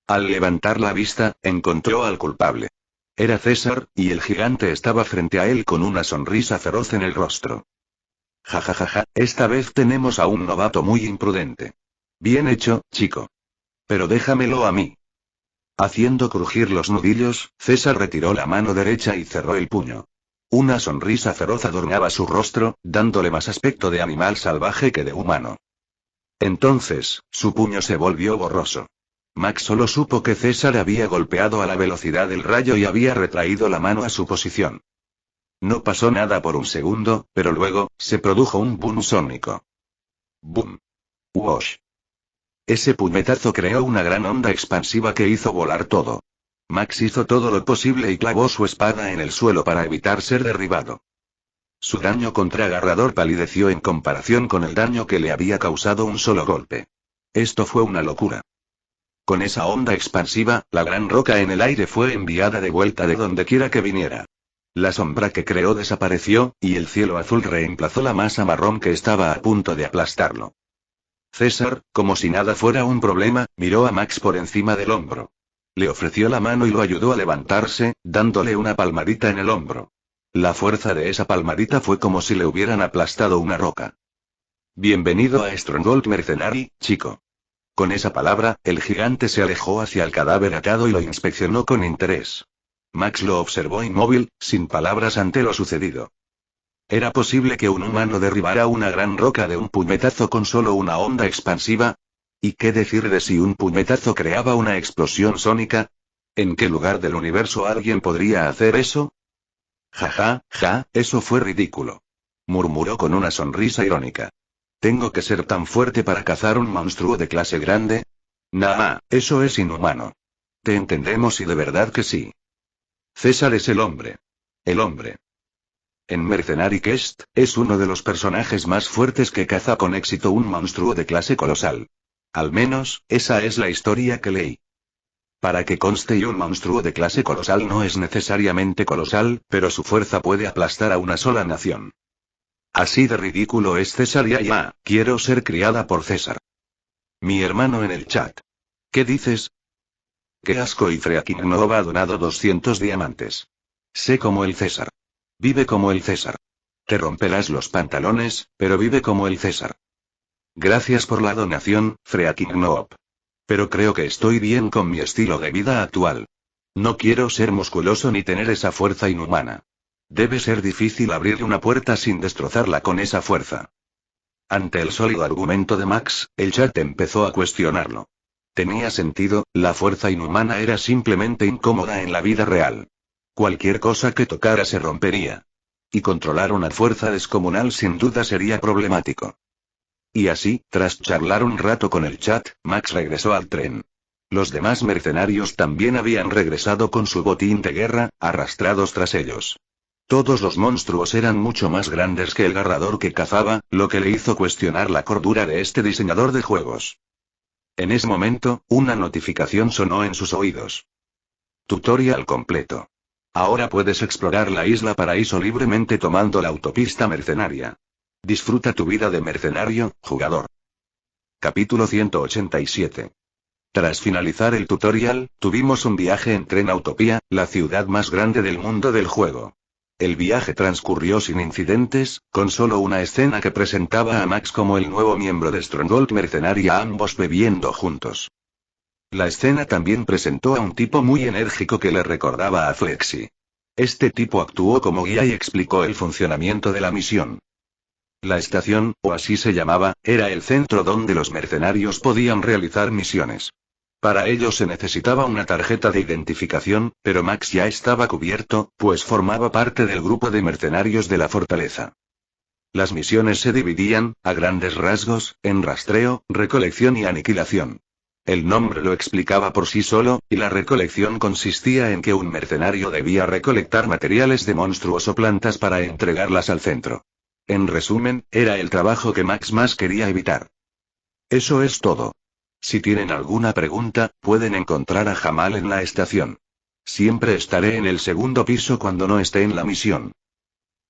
Al levantar la vista, encontró al culpable. Era César, y el gigante estaba frente a él con una sonrisa feroz en el rostro. Jajajaja, esta vez tenemos a un novato muy imprudente. Bien hecho, chico. Pero déjamelo a mí. Haciendo crujir los nudillos, César retiró la mano derecha y cerró el puño. Una sonrisa feroz adornaba su rostro, dándole más aspecto de animal salvaje que de humano. Entonces, su puño se volvió borroso. Max solo supo que César había golpeado a la velocidad del rayo y había retraído la mano a su posición. No pasó nada por un segundo, pero luego, se produjo un boom sónico. Boom. Wash. Ese puñetazo creó una gran onda expansiva que hizo volar todo. Max hizo todo lo posible y clavó su espada en el suelo para evitar ser derribado. Su daño contra agarrador palideció en comparación con el daño que le había causado un solo golpe. Esto fue una locura. Con esa onda expansiva, la gran roca en el aire fue enviada de vuelta de donde quiera que viniera. La sombra que creó desapareció, y el cielo azul reemplazó la masa marrón que estaba a punto de aplastarlo. César, como si nada fuera un problema, miró a Max por encima del hombro. Le ofreció la mano y lo ayudó a levantarse, dándole una palmadita en el hombro. La fuerza de esa palmadita fue como si le hubieran aplastado una roca. Bienvenido a Stronghold Mercenary, chico. Con esa palabra, el gigante se alejó hacia el cadáver atado y lo inspeccionó con interés. Max lo observó inmóvil, sin palabras ante lo sucedido. ¿Era posible que un humano derribara una gran roca de un puñetazo con solo una onda expansiva? ¿Y qué decir de si un puñetazo creaba una explosión sónica? ¿En qué lugar del universo alguien podría hacer eso? Eso fue ridículo. Murmuró con una sonrisa irónica. ¿Tengo que ser tan fuerte para cazar un monstruo de clase grande? Nah, eso es inhumano. Te entendemos y de verdad que sí. César es el hombre. El hombre. En Mercenary Quest, es uno de los personajes más fuertes que caza con éxito un monstruo de clase colosal. Al menos, esa es la historia que leí. Para que conste y un monstruo de clase colosal no es necesariamente colosal, pero su fuerza puede aplastar a una sola nación. Así de ridículo es César y ya, quiero ser criada por César. Mi hermano en el chat. ¿Qué dices? Qué asco y Freaking ha donado 200 diamantes. Sé como el César. Vive como el César. Te romperás los pantalones, pero vive como el César. Gracias por la donación, Freaking Noob. Pero creo que estoy bien con mi estilo de vida actual. No quiero ser musculoso ni tener esa fuerza inhumana. Debe ser difícil abrir una puerta sin destrozarla con esa fuerza. Ante el sólido argumento de Max, el chat empezó a cuestionarlo. Tenía sentido, la fuerza inhumana era simplemente incómoda en la vida real. Cualquier cosa que tocara se rompería. Y controlar una fuerza descomunal sin duda sería problemático. Y así, tras charlar un rato con el chat, Max regresó al tren. Los demás mercenarios también habían regresado con su botín de guerra, arrastrados tras ellos. Todos los monstruos eran mucho más grandes que el garrador que cazaba, lo que le hizo cuestionar la cordura de este diseñador de juegos. En ese momento, una notificación sonó en sus oídos. Tutorial completo. Ahora puedes explorar la isla Paraíso libremente tomando la autopista mercenaria. Disfruta tu vida de mercenario, jugador. Capítulo 187. Tras finalizar el tutorial, tuvimos un viaje en tren a Utopía, la ciudad más grande del mundo del juego. El viaje transcurrió sin incidentes, con solo una escena que presentaba a Max como el nuevo miembro de Stronghold Mercenary, a ambos bebiendo juntos. La escena también presentó a un tipo muy enérgico que le recordaba a Flexi. Este tipo actuó como guía y explicó el funcionamiento de la misión. La estación, o así se llamaba, era el centro donde los mercenarios podían realizar misiones. Para ello se necesitaba una tarjeta de identificación, pero Max ya estaba cubierto, pues formaba parte del grupo de mercenarios de la fortaleza. Las misiones se dividían, a grandes rasgos, en rastreo, recolección y aniquilación. El nombre lo explicaba por sí solo, y la recolección consistía en que un mercenario debía recolectar materiales de monstruos o plantas para entregarlas al centro. En resumen, era el trabajo que Max más quería evitar. Eso es todo. Si tienen alguna pregunta, pueden encontrar a Jamal en la estación. Siempre estaré en el segundo piso cuando no esté en la misión.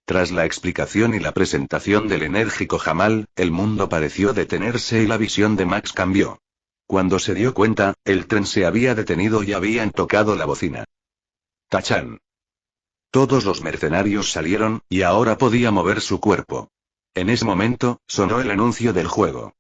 Tras la explicación y la presentación del enérgico Jamal, el mundo pareció detenerse y la visión de Max cambió. Cuando se dio cuenta, el tren se había detenido y habían tocado la bocina. ¡Tachán! Todos los mercenarios salieron, y ahora podía mover su cuerpo. En ese momento, sonó el anuncio del juego.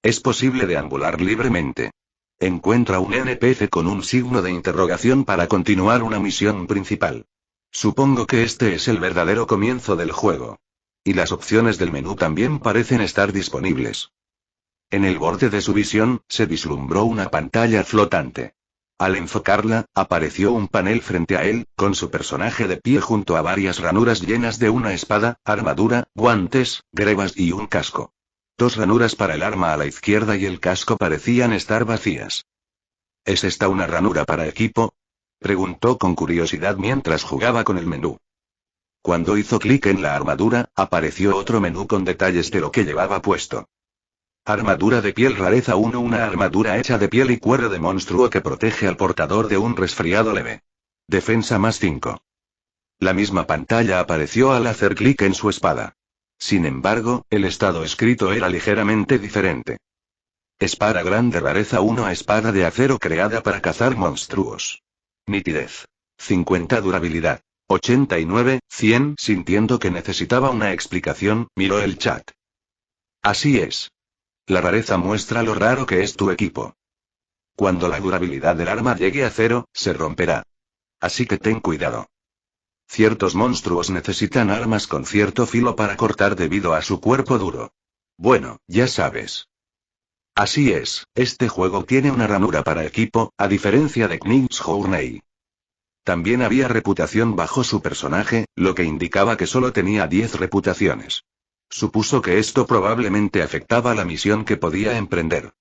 Es posible deambular libremente. Encuentra un NPC con un signo de interrogación para continuar una misión principal. Supongo que este es el verdadero comienzo del juego. Y las opciones del menú también parecen estar disponibles. En el borde de su visión, se vislumbró una pantalla flotante. Al enfocarla, apareció un panel frente a él, con su personaje de pie junto a varias ranuras llenas de una espada, armadura, guantes, grebas y un casco. 2 ranuras para el arma a la izquierda y el casco parecían estar vacías. ¿Es esta una ranura para equipo? Preguntó con curiosidad mientras jugaba con el menú. Cuando hizo clic en la armadura, apareció otro menú con detalles de lo que llevaba puesto. Armadura de piel rareza 1, una armadura hecha de piel y cuero de monstruo que protege al portador de un resfriado leve. Defensa más 5. La misma pantalla apareció al hacer clic en su espada. Sin embargo, el estado escrito era ligeramente diferente. Espada grande rareza 1, espada de acero creada para cazar monstruos. Nitidez. 50 durabilidad. 89, 100. Sintiendo que necesitaba una explicación, miró el chat. Así es. La rareza muestra lo raro que es tu equipo. Cuando la durabilidad del arma llegue a 0, se romperá. Así que ten cuidado. Ciertos monstruos necesitan armas con cierto filo para cortar debido a su cuerpo duro. Bueno, ya sabes. Así es, este juego tiene una ranura para equipo, a diferencia de Knights Journey. También había reputación bajo su personaje, lo que indicaba que solo tenía 10 reputaciones. Supuso que esto probablemente afectaba la misión que podía emprender.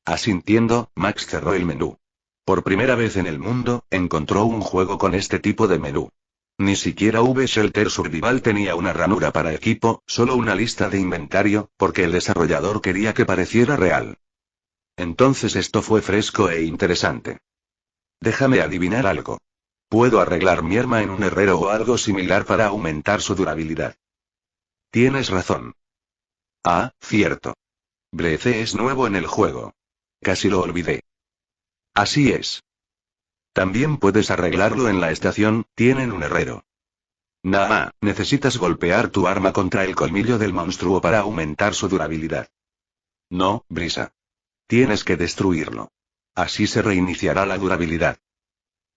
Asintiendo, Max cerró el menú. Por primera vez en el mundo, encontró un juego con este tipo de menú. Ni siquiera V-Shelter Survival tenía una ranura para equipo, solo una lista de inventario, porque el desarrollador quería que pareciera real. Entonces esto fue fresco e interesante. Déjame adivinar algo. Puedo arreglar mi arma en un herrero o algo similar para aumentar su durabilidad. Tienes razón. Ah, cierto. Brece es nuevo en el juego. Casi lo olvidé. Así es. También puedes arreglarlo en la estación, tienen un herrero. Nah, necesitas golpear tu arma contra el colmillo del monstruo para aumentar su durabilidad. No, Brisa. Tienes que destruirlo. Así se reiniciará la durabilidad.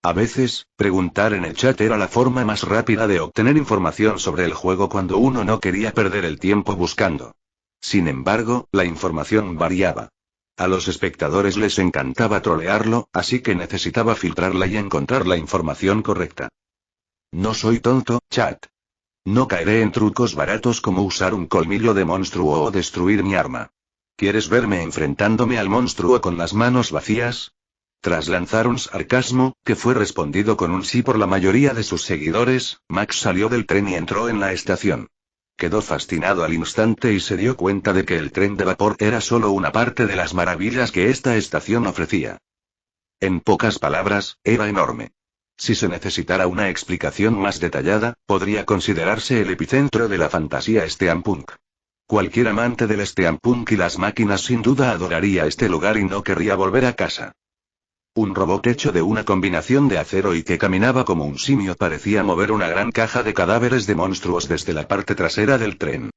A veces, preguntar en el chat era la forma más rápida de obtener información sobre el juego cuando uno no quería perder el tiempo buscando. Sin embargo, la información variaba. A los espectadores les encantaba trolearlo, así que necesitaba filtrarla y encontrar la información correcta. No soy tonto, chat. No caeré en trucos baratos como usar un colmillo de monstruo o destruir mi arma. ¿Quieres verme enfrentándome al monstruo con las manos vacías? Tras lanzar un sarcasmo, que fue respondido con un sí por la mayoría de sus seguidores, Max salió del tren y entró en la estación. Quedó fascinado al instante y se dio cuenta de que el tren de vapor era solo una parte de las maravillas que esta estación ofrecía. En pocas palabras, era enorme. Si se necesitara una explicación más detallada, podría considerarse el epicentro de la fantasía steampunk. Cualquier amante del steampunk y las máquinas sin duda adoraría este lugar y no querría volver a casa. Un robot hecho de una combinación de acero y que caminaba como un simio parecía mover una gran caja de cadáveres de monstruos desde la parte trasera del tren.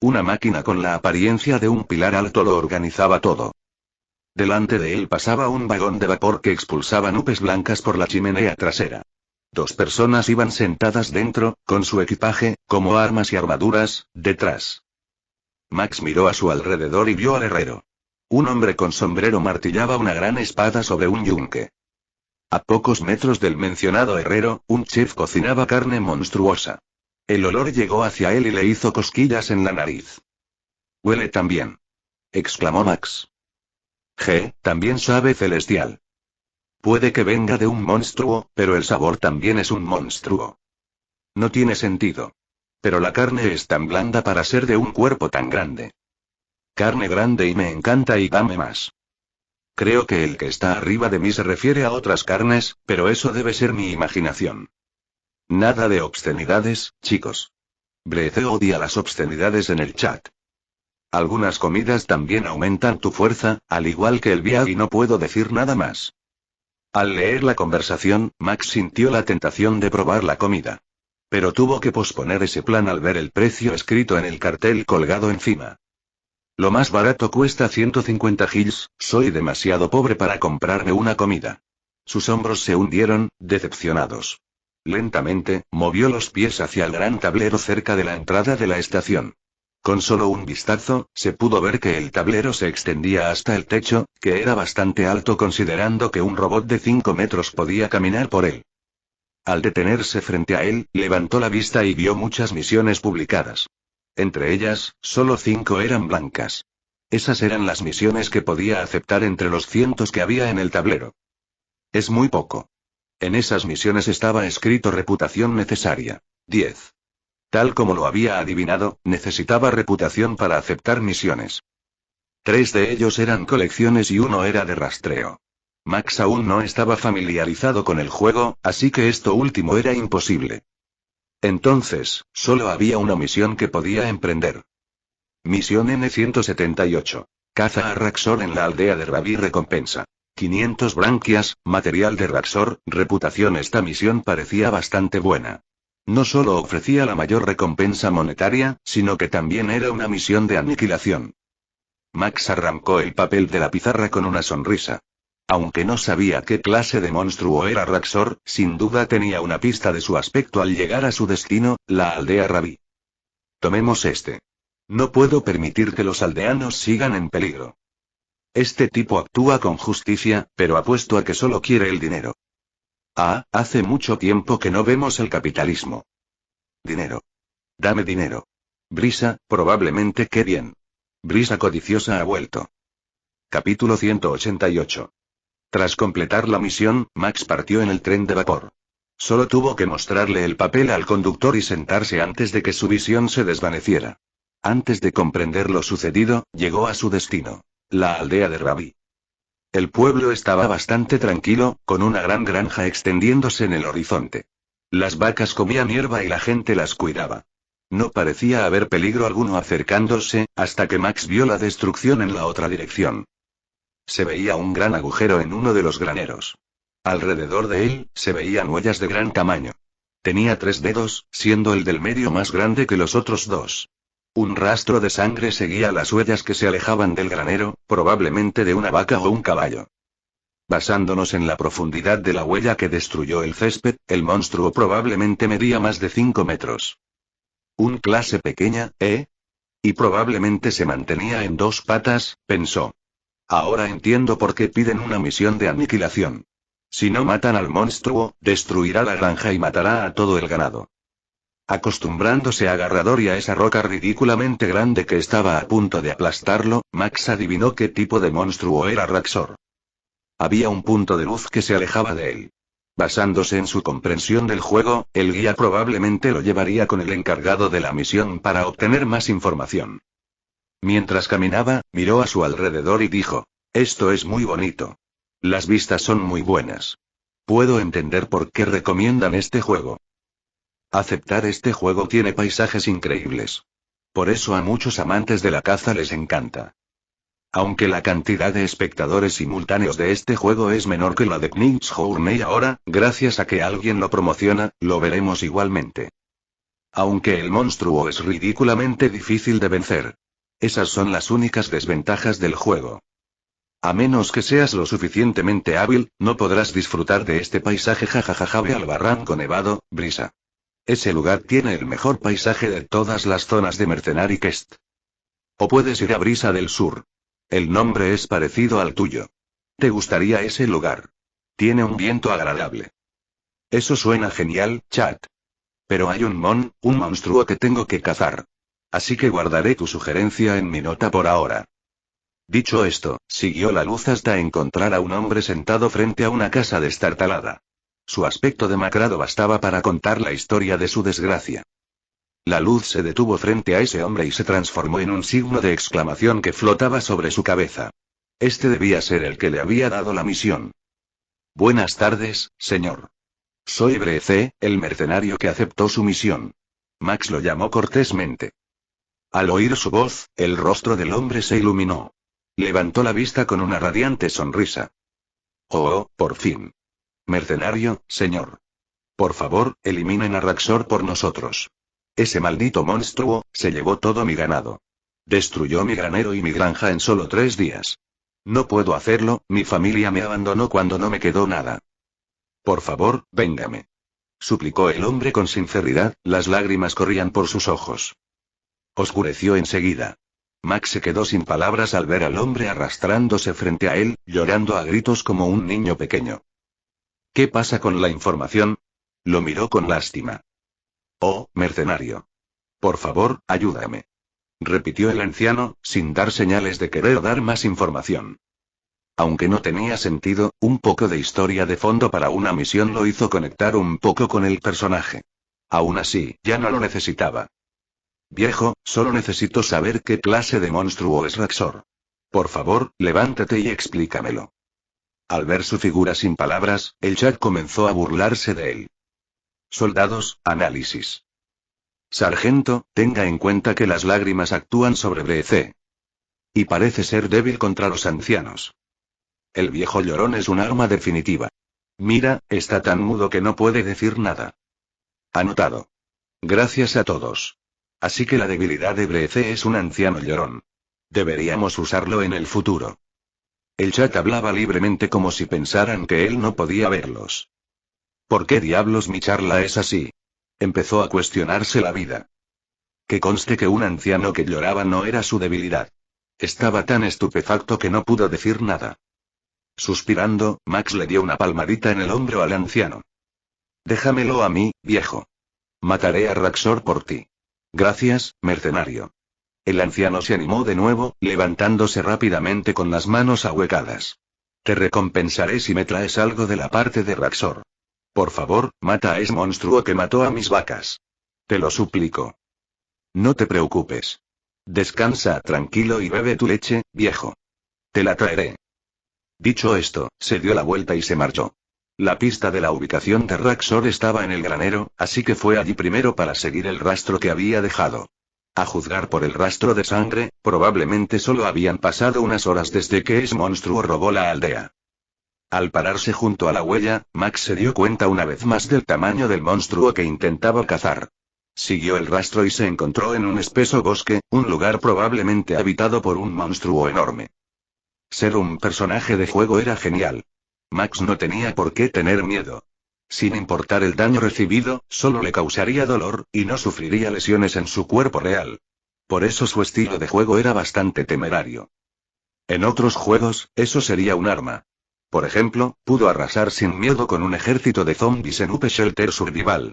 Una máquina con la apariencia de un pilar alto lo organizaba todo. Delante de él pasaba un vagón de vapor que expulsaba nubes blancas por la chimenea trasera. 2 personas iban sentadas dentro, con su equipaje, como armas y armaduras, detrás. Max miró a su alrededor y vio al herrero. Un hombre con sombrero martillaba una gran espada sobre un yunque. A pocos metros del mencionado herrero, un chef cocinaba carne monstruosa. El olor llegó hacia él y le hizo cosquillas en la nariz. «Huele tan bien», exclamó Max. También sabe celestial. Puede que venga de un monstruo, pero el sabor también es un monstruo. No tiene sentido. Pero la carne es tan blanda para ser de un cuerpo tan grande. Carne grande y me encanta y dame más. Creo que el que está arriba de mí se refiere a otras carnes, pero eso debe ser mi imaginación. Nada de obscenidades, chicos. Brece odia las obscenidades en el chat. Algunas comidas también aumentan tu fuerza, al igual que el viaje y no puedo decir nada más. Al leer la conversación, Max sintió la tentación de probar la comida. Pero tuvo que posponer ese plan al ver el precio escrito en el cartel colgado encima. Lo más barato cuesta 150 gils, soy demasiado pobre para comprarme una comida. Sus hombros se hundieron, decepcionados. Lentamente, movió los pies hacia el gran tablero cerca de la entrada de la estación. Con solo un vistazo, se pudo ver que el tablero se extendía hasta el techo, que era bastante alto considerando que un robot de 5 metros podía caminar por él. Al detenerse frente a él, levantó la vista y vio muchas misiones publicadas. Entre ellas, solo 5 eran blancas. Esas eran las misiones que podía aceptar entre los cientos que había en el tablero. Es muy poco. En esas misiones estaba escrito reputación necesaria. 10. Tal como lo había adivinado, necesitaba reputación para aceptar misiones. 3 de ellos eran colecciones y uno era de rastreo. Max aún no estaba familiarizado con el juego, así que esto último era imposible. Entonces, solo había una misión que podía emprender. Misión N-178. Caza a Raxor en la aldea de Rabi. Recompensa 500 branquias, material de Raxor, reputación. Esta misión parecía bastante buena. No solo ofrecía la mayor recompensa monetaria, sino que también era una misión de aniquilación. Max arrancó el papel de la pizarra con una sonrisa. Aunque no sabía qué clase de monstruo era Raxor, sin duda tenía una pista de su aspecto al llegar a su destino, la aldea Rabi. Tomemos este. No puedo permitir que los aldeanos sigan en peligro. Este tipo actúa con justicia, pero apuesto a que solo quiere el dinero. Hace mucho tiempo que no vemos el capitalismo. Dinero. Dame dinero. Brisa, probablemente. Qué bien. Brisa codiciosa ha vuelto. Capítulo 188. Tras completar la misión, Max partió en el tren de vapor. Solo tuvo que mostrarle el papel al conductor y sentarse antes de que su visión se desvaneciera. Antes de comprender lo sucedido, llegó a su destino, la aldea de Rabi. El pueblo estaba bastante tranquilo, con una gran granja extendiéndose en el horizonte. Las vacas comían hierba y la gente las cuidaba. No parecía haber peligro alguno acercándose, hasta que Max vio la destrucción en la otra dirección. Se veía un gran agujero en uno de los graneros. Alrededor de él, se veían huellas de gran tamaño. Tenía 3 dedos, siendo el del medio más grande que los otros 2. Un rastro de sangre seguía las huellas que se alejaban del granero, probablemente de una vaca o un caballo. Basándonos en la profundidad de la huella que destruyó el césped, el monstruo probablemente medía más de 5 metros. Un clase pequeña, ¿eh? Y probablemente se mantenía en 2 patas, pensó. Ahora entiendo por qué piden una misión de aniquilación. Si no matan al monstruo, destruirá la granja y matará a todo el ganado. Acostumbrándose a Agarrador y a esa roca ridículamente grande que estaba a punto de aplastarlo, Max adivinó qué tipo de monstruo era Raxor. Había un punto de luz que se alejaba de él. Basándose en su comprensión del juego, el guía probablemente lo llevaría con el encargado de la misión para obtener más información. Mientras caminaba, miró a su alrededor y dijo, esto es muy bonito. Las vistas son muy buenas. Puedo entender por qué recomiendan este juego. Aceptar este juego tiene paisajes increíbles. Por eso a muchos amantes de la caza les encanta. Aunque la cantidad de espectadores simultáneos de este juego es menor que la de Knights Journey ahora, gracias a que alguien lo promociona, lo veremos igualmente. Aunque el monstruo es ridículamente difícil de vencer. Esas son las únicas desventajas del juego. A menos que seas lo suficientemente hábil, no podrás disfrutar de este paisaje. Jajajaja. Ve al barranco nevado, Brisa. Ese lugar tiene el mejor paisaje de todas las zonas de Mercenary Quest. O puedes ir a Brisa del Sur. El nombre es parecido al tuyo. ¿Te gustaría ese lugar? Tiene un viento agradable. Eso suena genial, chat. Pero hay un monstruo que tengo que cazar. Así que guardaré tu sugerencia en mi nota por ahora. Dicho esto, siguió la luz hasta encontrar a un hombre sentado frente a una casa destartalada. Su aspecto demacrado bastaba para contar la historia de su desgracia. La luz se detuvo frente a ese hombre y se transformó en un signo de exclamación que flotaba sobre su cabeza. Este debía ser el que le había dado la misión. Buenas tardes, señor. Soy Brece, el mercenario que aceptó su misión. Max lo llamó cortésmente. Al oír su voz, el rostro del hombre se iluminó. Levantó la vista con una radiante sonrisa. Oh, por fin. Mercenario, señor. Por favor, eliminen a Raxor por nosotros. Ese maldito monstruo se llevó todo mi ganado. Destruyó mi granero y mi granja en solo 3 días. No puedo hacerlo, mi familia me abandonó cuando no me quedó nada. Por favor, véngame. Suplicó el hombre con sinceridad, las lágrimas corrían por sus ojos. Oscureció enseguida. Max se quedó sin palabras al ver al hombre arrastrándose frente a él, llorando a gritos como un niño pequeño. ¿Qué pasa con la información? Lo miró con lástima. Oh, mercenario. Por favor, ayúdame. Repitió el anciano, sin dar señales de querer dar más información. Aunque no tenía sentido, un poco de historia de fondo para una misión lo hizo conectar un poco con el personaje. Aún así, ya no lo necesitaba. Viejo, solo necesito saber qué clase de monstruo es Raxor. Por favor, levántate y explícamelo. Al ver su figura sin palabras, el chat comenzó a burlarse de él. Soldados, análisis. Sargento, tenga en cuenta que las lágrimas actúan sobre BC. Y parece ser débil contra los ancianos. El viejo llorón es un arma definitiva. Mira, está tan mudo que no puede decir nada. Anotado. Gracias a todos. Así que la debilidad de BC es un anciano llorón. Deberíamos usarlo en el futuro. El chat hablaba libremente como si pensaran que él no podía verlos. ¿Por qué diablos mi charla es así? Empezó a cuestionarse la vida. Que conste que un anciano que lloraba no era su debilidad. Estaba tan estupefacto que no pudo decir nada. Suspirando, Max le dio una palmadita en el hombro al anciano. Déjamelo a mí, viejo. Mataré a Raxor por ti. Gracias, mercenario. El anciano se animó de nuevo, levantándose rápidamente con las manos ahuecadas. Te recompensaré si me traes algo de la parte de Raxor. Por favor, mata a ese monstruo que mató a mis vacas. Te lo suplico. No te preocupes. Descansa tranquilo y bebe tu leche, viejo. Te la traeré. Dicho esto, se dio la vuelta y se marchó. La pista de la ubicación de Raxor estaba en el granero, así que fue allí primero para seguir el rastro que había dejado. A juzgar por el rastro de sangre, probablemente solo habían pasado unas horas desde que ese monstruo robó la aldea. Al pararse junto a la huella, Max se dio cuenta una vez más del tamaño del monstruo que intentaba cazar. Siguió el rastro y se encontró en un espeso bosque, un lugar probablemente habitado por un monstruo enorme. Ser un personaje de juego era genial. Max no tenía por qué tener miedo. Sin importar el daño recibido, solo le causaría dolor, y no sufriría lesiones en su cuerpo real. Por eso su estilo de juego era bastante temerario. En otros juegos, eso sería un arma. Por ejemplo, pudo arrasar sin miedo con un ejército de zombies en Up Shelter Survival.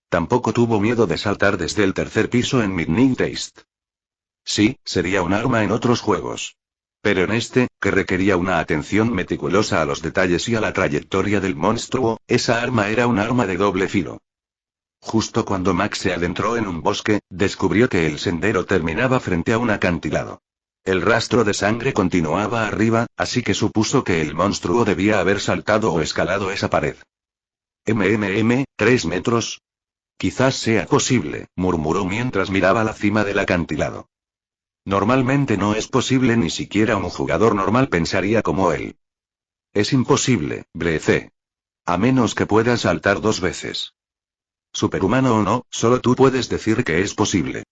Tampoco tuvo miedo de saltar desde el tercer piso en Midnight Taste. Sí, sería un arma en otros juegos. Pero en este, que requería una atención meticulosa a los detalles y a la trayectoria del monstruo, esa arma era un arma de doble filo. Justo cuando Max se adentró en un bosque, descubrió que el sendero terminaba frente a un acantilado. El rastro de sangre continuaba arriba, así que supuso que el monstruo debía haber saltado o escalado esa pared. 3 metros. Quizás sea posible, murmuró mientras miraba la cima del acantilado. Normalmente no es posible, ni siquiera un jugador normal pensaría como él. Es imposible, BC. A menos que puedas saltar 2 veces. Superhumano o no, solo tú puedes decir que es posible.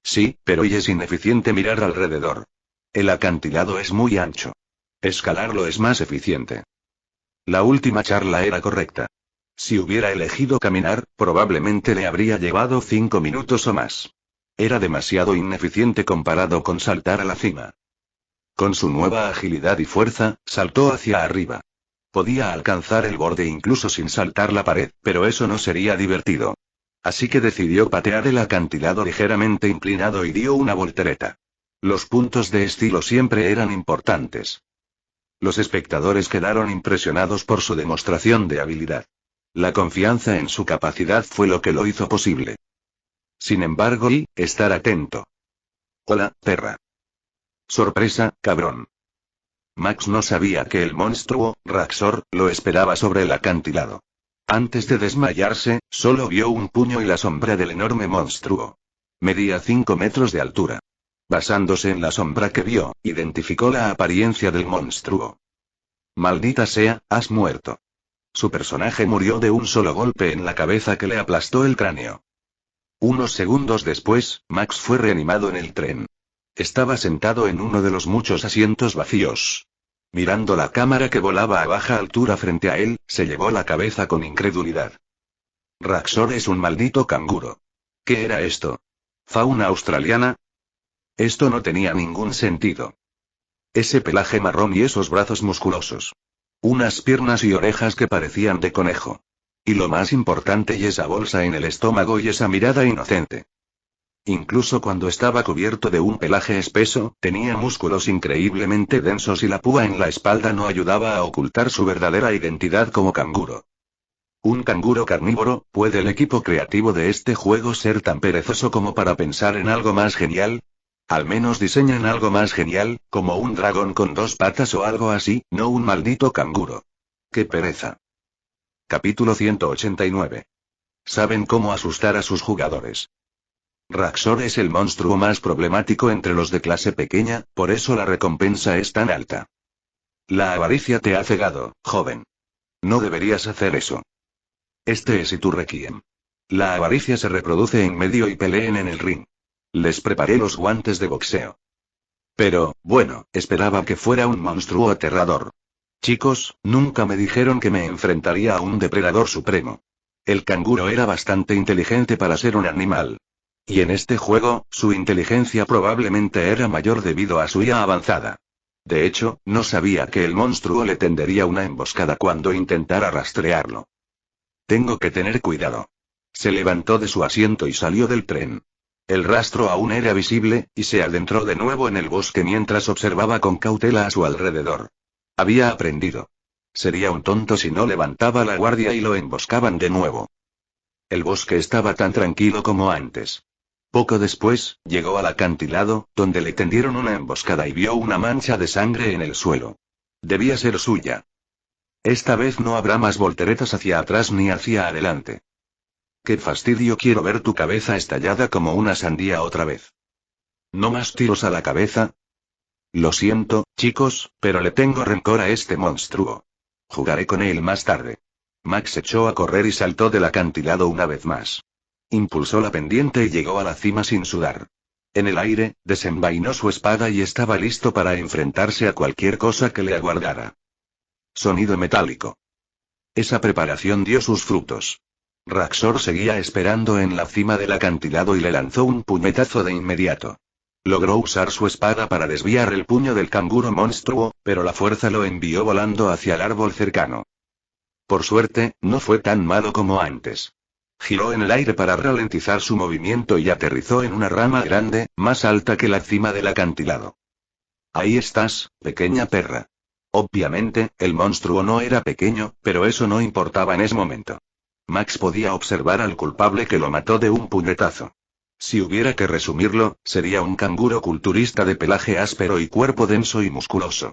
Sí, pero y es ineficiente mirar alrededor. El acantilado es muy ancho. Escalarlo es más eficiente. La última charla era correcta. Si hubiera elegido caminar, probablemente le habría llevado 5 minutos o más. Era demasiado ineficiente comparado con saltar a la cima. Con su nueva agilidad y fuerza, saltó hacia arriba. Podía alcanzar el borde incluso sin saltar la pared, pero eso no sería divertido. Así que decidió patear el acantilado ligeramente inclinado y dio una voltereta. Los puntos de estilo siempre eran importantes. Los espectadores quedaron impresionados por su demostración de habilidad. La confianza en su capacidad fue lo que lo hizo posible. Sin embargo, estar atento. Hola, perra. Sorpresa, cabrón. Max no sabía que el monstruo, Raxor, lo esperaba sobre el acantilado. Antes de desmayarse, solo vio un puño y la sombra del enorme monstruo. Medía 5 metros de altura. Basándose en la sombra que vio, identificó la apariencia del monstruo. Maldita sea, has muerto. Su personaje murió de un solo golpe en la cabeza que le aplastó el cráneo. Unos segundos después, Max fue reanimado en el tren. Estaba sentado en uno de los muchos asientos vacíos. Mirando la cámara que volaba a baja altura frente a él, se llevó la cabeza con incredulidad. Raxor es un maldito canguro. ¿Qué era esto? ¿Fauna australiana? Esto no tenía ningún sentido. Ese pelaje marrón y esos brazos musculosos. Unas piernas y orejas que parecían de conejo. Y lo más importante, y esa bolsa en el estómago y esa mirada inocente. Incluso cuando estaba cubierto de un pelaje espeso, tenía músculos increíblemente densos y la púa en la espalda no ayudaba a ocultar su verdadera identidad como canguro. Un canguro carnívoro. ¿Puede el equipo creativo de este juego ser tan perezoso como para pensar en algo más genial? Al menos diseñan algo más genial, como un dragón con 2 patas o algo así, no un maldito canguro. ¡Qué pereza! Capítulo 189. Saben cómo asustar a sus jugadores. Raxor es el monstruo más problemático entre los de clase pequeña, por eso la recompensa es tan alta. La avaricia te ha cegado, joven. No deberías hacer eso. Este es tu requiem. La avaricia se reproduce en medio y peleen en el ring. Les preparé los guantes de boxeo. Pero, bueno, esperaba que fuera un monstruo aterrador. Chicos, nunca me dijeron que me enfrentaría a un depredador supremo. El canguro era bastante inteligente para ser un animal. Y en este juego, su inteligencia probablemente era mayor debido a su IA avanzada. De hecho, no sabía que el monstruo le tendería una emboscada cuando intentara rastrearlo. Tengo que tener cuidado. Se levantó de su asiento y salió del tren. El rastro aún era visible, y se adentró de nuevo en el bosque mientras observaba con cautela a su alrededor. Había aprendido. Sería un tonto si no levantaba la guardia y lo emboscaban de nuevo. El bosque estaba tan tranquilo como antes. Poco después, llegó al acantilado, donde le tendieron una emboscada y vio una mancha de sangre en el suelo. Debía ser suya. Esta vez no habrá más volteretas hacia atrás ni hacia adelante. ¡Qué fastidio! Quiero ver tu cabeza estallada como una sandía otra vez. ¿No más tiros a la cabeza? Lo siento, chicos, pero le tengo rencor a este monstruo. Jugaré con él más tarde. Max echó a correr y saltó del acantilado una vez más. Impulsó la pendiente y llegó a la cima sin sudar. En el aire, desenvainó su espada y estaba listo para enfrentarse a cualquier cosa que le aguardara. Sonido metálico. Esa preparación dio sus frutos. Raxor seguía esperando en la cima del acantilado y le lanzó un puñetazo de inmediato. Logró usar su espada para desviar el puño del canguro monstruo, pero la fuerza lo envió volando hacia el árbol cercano. Por suerte, no fue tan malo como antes. Giró en el aire para ralentizar su movimiento y aterrizó en una rama grande, más alta que la cima del acantilado. Ahí estás, pequeña perra. Obviamente, el monstruo no era pequeño, pero eso no importaba en ese momento. Max podía observar al culpable que lo mató de un puñetazo. Si hubiera que resumirlo, sería un canguro culturista de pelaje áspero y cuerpo denso y musculoso.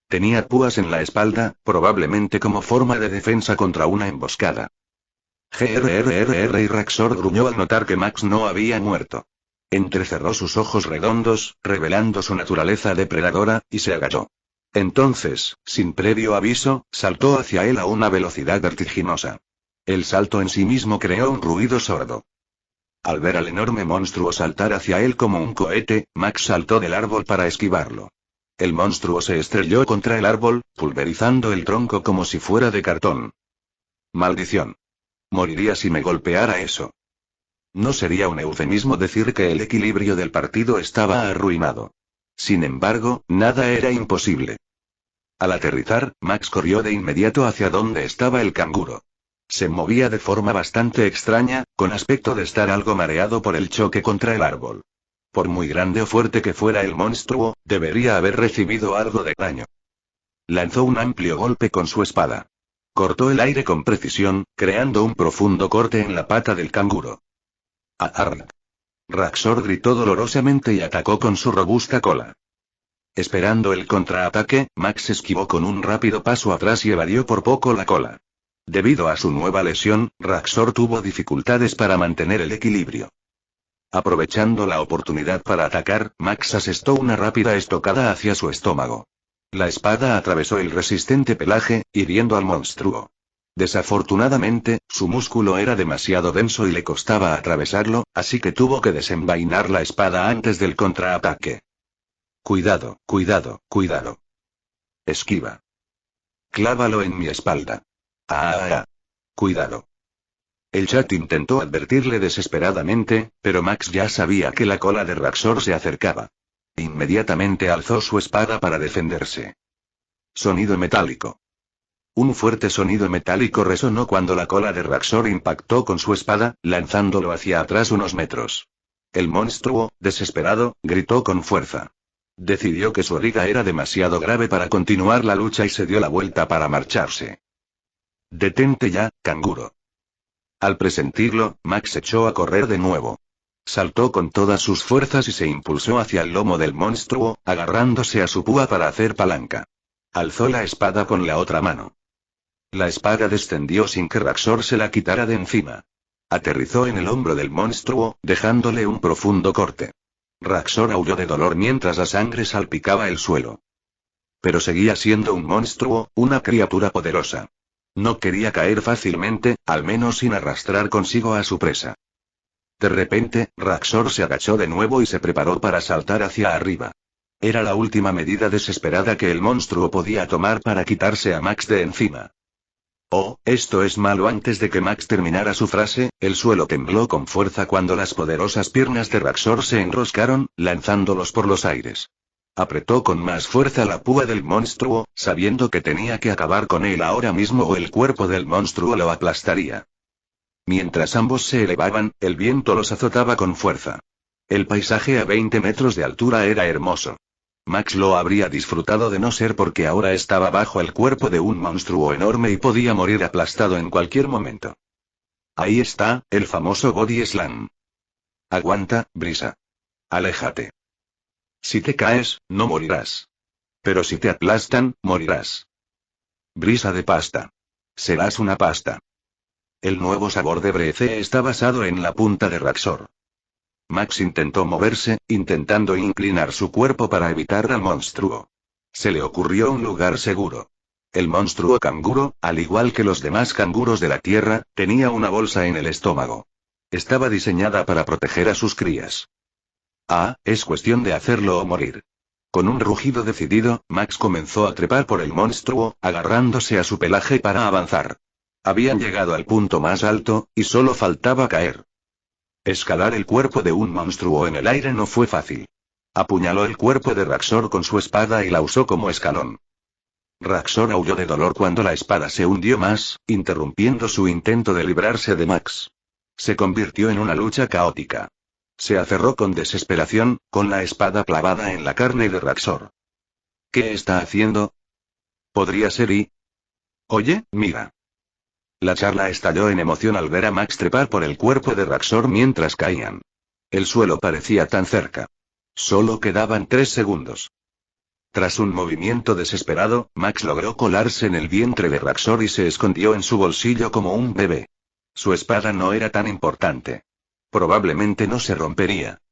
Tenía púas en la espalda, probablemente como forma de defensa contra una emboscada. GRRRR y Raxor gruñó al notar que Max no había muerto. Entrecerró sus ojos redondos, revelando su naturaleza depredadora, y se agachó. Entonces, sin previo aviso, saltó hacia él a una velocidad vertiginosa. El salto en sí mismo creó un ruido sordo. Al ver al enorme monstruo saltar hacia él como un cohete, Max saltó del árbol para esquivarlo. El monstruo se estrelló contra el árbol, pulverizando el tronco como si fuera de cartón. Maldición. Moriría si me golpeara eso. No sería un eufemismo decir que el equilibrio del partido estaba arruinado. Sin embargo, nada era imposible. Al aterrizar, Max corrió de inmediato hacia donde estaba el canguro. Se movía de forma bastante extraña, con aspecto de estar algo mareado por el choque contra el árbol. Por muy grande o fuerte que fuera el monstruo, debería haber recibido algo de daño. Lanzó un amplio golpe con su espada. Cortó el aire con precisión, creando un profundo corte en la pata del canguro. ¡Arr! Raxor gritó dolorosamente y atacó con su robusta cola. Esperando el contraataque, Max esquivó con un rápido paso atrás y evadió por poco la cola. Debido a su nueva lesión, Raxor tuvo dificultades para mantener el equilibrio. Aprovechando la oportunidad para atacar, Max asestó una rápida estocada hacia su estómago. La espada atravesó el resistente pelaje, hiriendo al monstruo. Desafortunadamente, su músculo era demasiado denso y le costaba atravesarlo, así que tuvo que desenvainar la espada antes del contraataque. Cuidado, cuidado, cuidado. Esquiva. Clávalo en mi espalda. Cuidado. El chat intentó advertirle desesperadamente, pero Max ya sabía que la cola de Raxor se acercaba. Inmediatamente alzó su espada para defenderse. Sonido metálico. Un fuerte sonido metálico resonó cuando la cola de Raxor impactó con su espada, lanzándolo hacia atrás unos metros. El monstruo, desesperado, gritó con fuerza. Decidió que su herida era demasiado grave para continuar la lucha y se dio la vuelta para marcharse. «Detente ya, canguro». Al presentirlo, Max echó a correr de nuevo. Saltó con todas sus fuerzas y se impulsó hacia el lomo del monstruo, agarrándose a su púa para hacer palanca. Alzó la espada con la otra mano. La espada descendió sin que Raxor se la quitara de encima. Aterrizó en el hombro del monstruo, dejándole un profundo corte. Raxor aulló de dolor mientras la sangre salpicaba el suelo. Pero seguía siendo un monstruo, una criatura poderosa. No quería caer fácilmente, al menos sin arrastrar consigo a su presa. De repente, Raxor se agachó de nuevo y se preparó para saltar hacia arriba. Era la última medida desesperada que el monstruo podía tomar para quitarse a Max de encima. «Oh, esto es malo». Antes de que Max terminara su frase, el suelo tembló con fuerza cuando las poderosas piernas de Raxor se enroscaron, lanzándolos por los aires. Apretó con más fuerza la púa del monstruo, sabiendo que tenía que acabar con él ahora mismo o el cuerpo del monstruo lo aplastaría. Mientras ambos se elevaban, el viento los azotaba con fuerza. El paisaje a 20 metros de altura era hermoso. Max lo habría disfrutado de no ser porque ahora estaba bajo el cuerpo de un monstruo enorme y podía morir aplastado en cualquier momento. Ahí está, el famoso Body Slam. Aguanta, Brisa. Aléjate. Si te caes, no morirás. Pero si te aplastan, morirás. Brisa de pasta. Serás una pasta. El nuevo sabor de Brece está basado en la punta de Raxor. Max intentó moverse, intentando inclinar su cuerpo para evitar al monstruo. Se le ocurrió un lugar seguro. El monstruo canguro, al igual que los demás canguros de la tierra, tenía una bolsa en el estómago. Estaba diseñada para proteger a sus crías. Ah, es cuestión de hacerlo o morir. Con un rugido decidido, Max comenzó a trepar por el monstruo, agarrándose a su pelaje para avanzar. Habían llegado al punto más alto, y solo faltaba caer. Escalar el cuerpo de un monstruo en el aire no fue fácil. Apuñaló el cuerpo de Raxor con su espada y la usó como escalón. Raxor aulló de dolor cuando la espada se hundió más, interrumpiendo su intento de librarse de Max. Se convirtió en una lucha caótica. Se aferró con desesperación, con la espada clavada en la carne de Raxor. ¿Qué está haciendo? ¿Podría ser y? Oye, mira. La charla estalló en emoción al ver a Max trepar por el cuerpo de Raxor mientras caían. El suelo parecía tan cerca. Solo quedaban 3 segundos. Tras un movimiento desesperado, Max logró colarse en el vientre de Raxor y se escondió en su bolsillo como un bebé. Su espada no era tan importante. Probablemente no se rompería.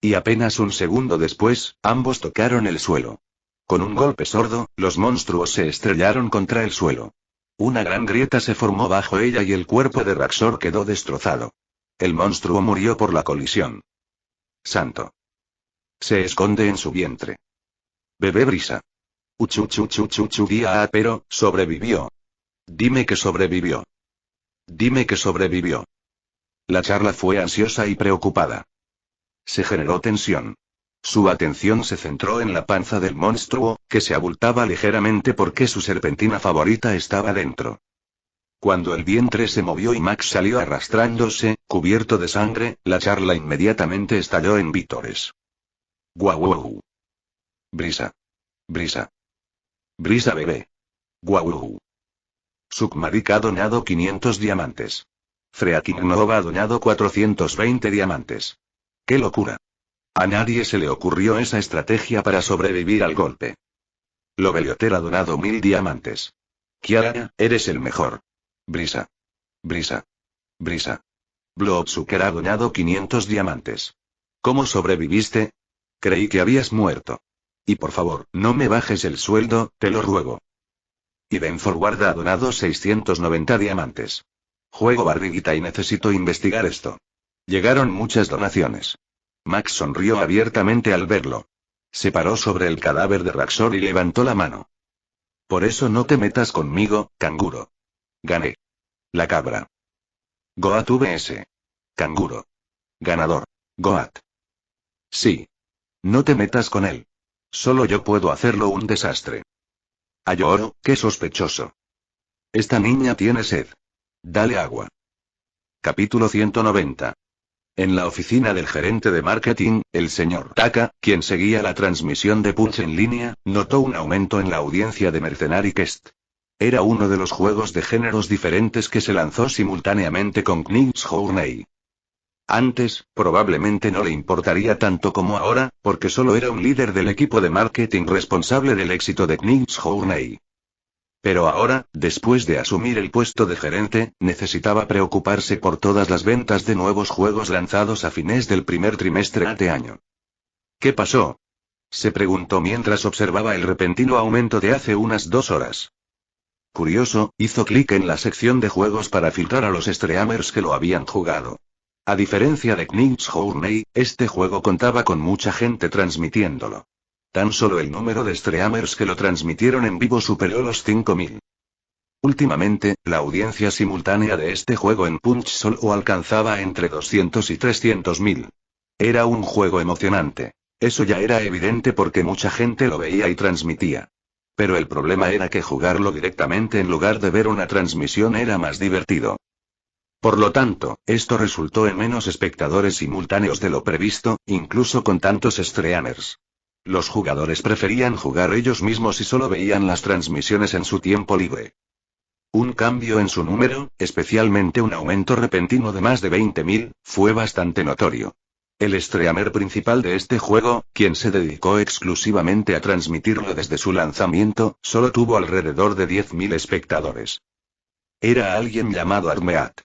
Y apenas un segundo después, ambos tocaron el suelo. Con un golpe sordo, los monstruos se estrellaron contra el suelo. Una gran grieta se formó bajo ella y el cuerpo de Raxor quedó destrozado. El monstruo murió por la colisión. Santo. Se esconde en su vientre. Bebé Brisa. Pero, sobrevivió. Dime que sobrevivió. Dime que sobrevivió. La charla fue ansiosa y preocupada. Se generó tensión. Su atención se centró en la panza del monstruo, que se abultaba ligeramente porque su serpentina favorita estaba dentro. Cuando el vientre se movió y Max salió arrastrándose, cubierto de sangre, la charla inmediatamente estalló en vítores. ¡Guau! Brisa. Brisa. Brisa bebé. ¡Guau! Sukmarik ha donado 500 diamantes. Freakingnova ha donado 420 diamantes. ¡Qué locura! A nadie se le ocurrió esa estrategia para sobrevivir al golpe. Lobelioter ha donado 1000 diamantes. Kiara, eres el mejor. Brisa. Brisa. Brisa. Bloodsucker ha donado 500 diamantes. ¿Cómo sobreviviste? Creí que habías muerto. Y por favor, no me bajes el sueldo, te lo ruego. Y Ben Forward ha donado 690 diamantes. Juego barriguita y necesito investigar esto. Llegaron muchas donaciones. Max sonrió abiertamente al verlo. Se paró sobre el cadáver de Raxor y levantó la mano. Por eso no te metas conmigo, canguro. Gané. La cabra. Goat vs. Canguro. Ganador. Goat. Sí. No te metas con él. Solo yo puedo hacerlo un desastre. Ayoro, qué sospechoso. Esta niña tiene sed. Dale agua. Capítulo 190. En la oficina del gerente de marketing, el señor Taka, quien seguía la transmisión de Punch en línea, notó un aumento en la audiencia de Mercenary Quest. Era uno de los juegos de géneros diferentes que se lanzó simultáneamente con Knights Journey. Antes, probablemente no le importaría tanto como ahora, porque solo era un líder del equipo de marketing responsable del éxito de Knights Journey. Pero ahora, después de asumir el puesto de gerente, necesitaba preocuparse por todas las ventas de nuevos juegos lanzados a fines del primer trimestre de año. ¿Qué pasó? Se preguntó mientras observaba el repentino aumento de hace unas 2 horas. Curioso, hizo clic en la sección de juegos para filtrar a los streamers que lo habían jugado. A diferencia de Knights Journey, este juego contaba con mucha gente transmitiéndolo. Tan solo el número de streamers que lo transmitieron en vivo superó los 5000. Últimamente, la audiencia simultánea de este juego en Punch solo alcanzaba entre 200 y 300.000. Era un juego emocionante. Eso ya era evidente porque mucha gente lo veía y transmitía. Pero el problema era que jugarlo directamente en lugar de ver una transmisión era más divertido. Por lo tanto, esto resultó en menos espectadores simultáneos de lo previsto, incluso con tantos streamers. Los jugadores preferían jugar ellos mismos y solo veían las transmisiones en su tiempo libre. Un cambio en su número, especialmente un aumento repentino de más de 20.000, fue bastante notorio. El streamer principal de este juego, quien se dedicó exclusivamente a transmitirlo desde su lanzamiento, solo tuvo alrededor de 10.000 espectadores. Era alguien llamado Armeat.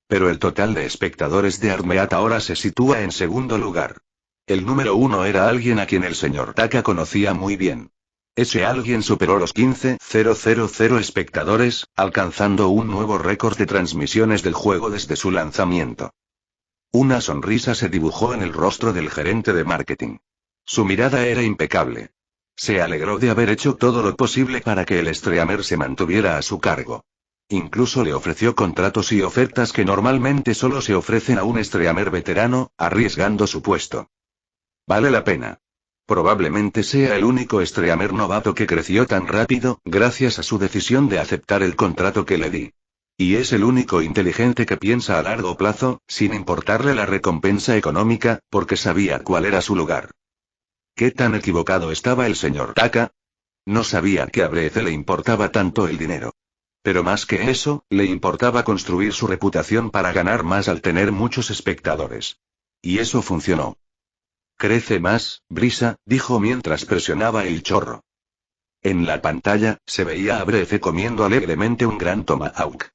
Pero el total de espectadores de Armeat ahora se sitúa en segundo lugar. El número 1 era alguien a quien el señor Taka conocía muy bien. Ese alguien superó los 15.000 espectadores, alcanzando un nuevo récord de transmisiones del juego desde su lanzamiento. Una sonrisa se dibujó en el rostro del gerente de marketing. Su mirada era impecable. Se alegró de haber hecho todo lo posible para que el streamer se mantuviera a su cargo. Incluso le ofreció contratos y ofertas que normalmente solo se ofrecen a un streamer veterano, arriesgando su puesto. Vale la pena. Probablemente sea el único streamer novato que creció tan rápido, gracias a su decisión de aceptar el contrato que le di. Y es el único inteligente que piensa a largo plazo, sin importarle la recompensa económica, porque sabía cuál era su lugar. ¿Qué tan equivocado estaba el señor Taka? No sabía que a Brece le importaba tanto el dinero. Pero más que eso, le importaba construir su reputación para ganar más al tener muchos espectadores. Y eso funcionó. Crece más, Brisa, dijo mientras presionaba el chorro. En la pantalla, se veía a Brece comiendo alegremente un gran tomahawk.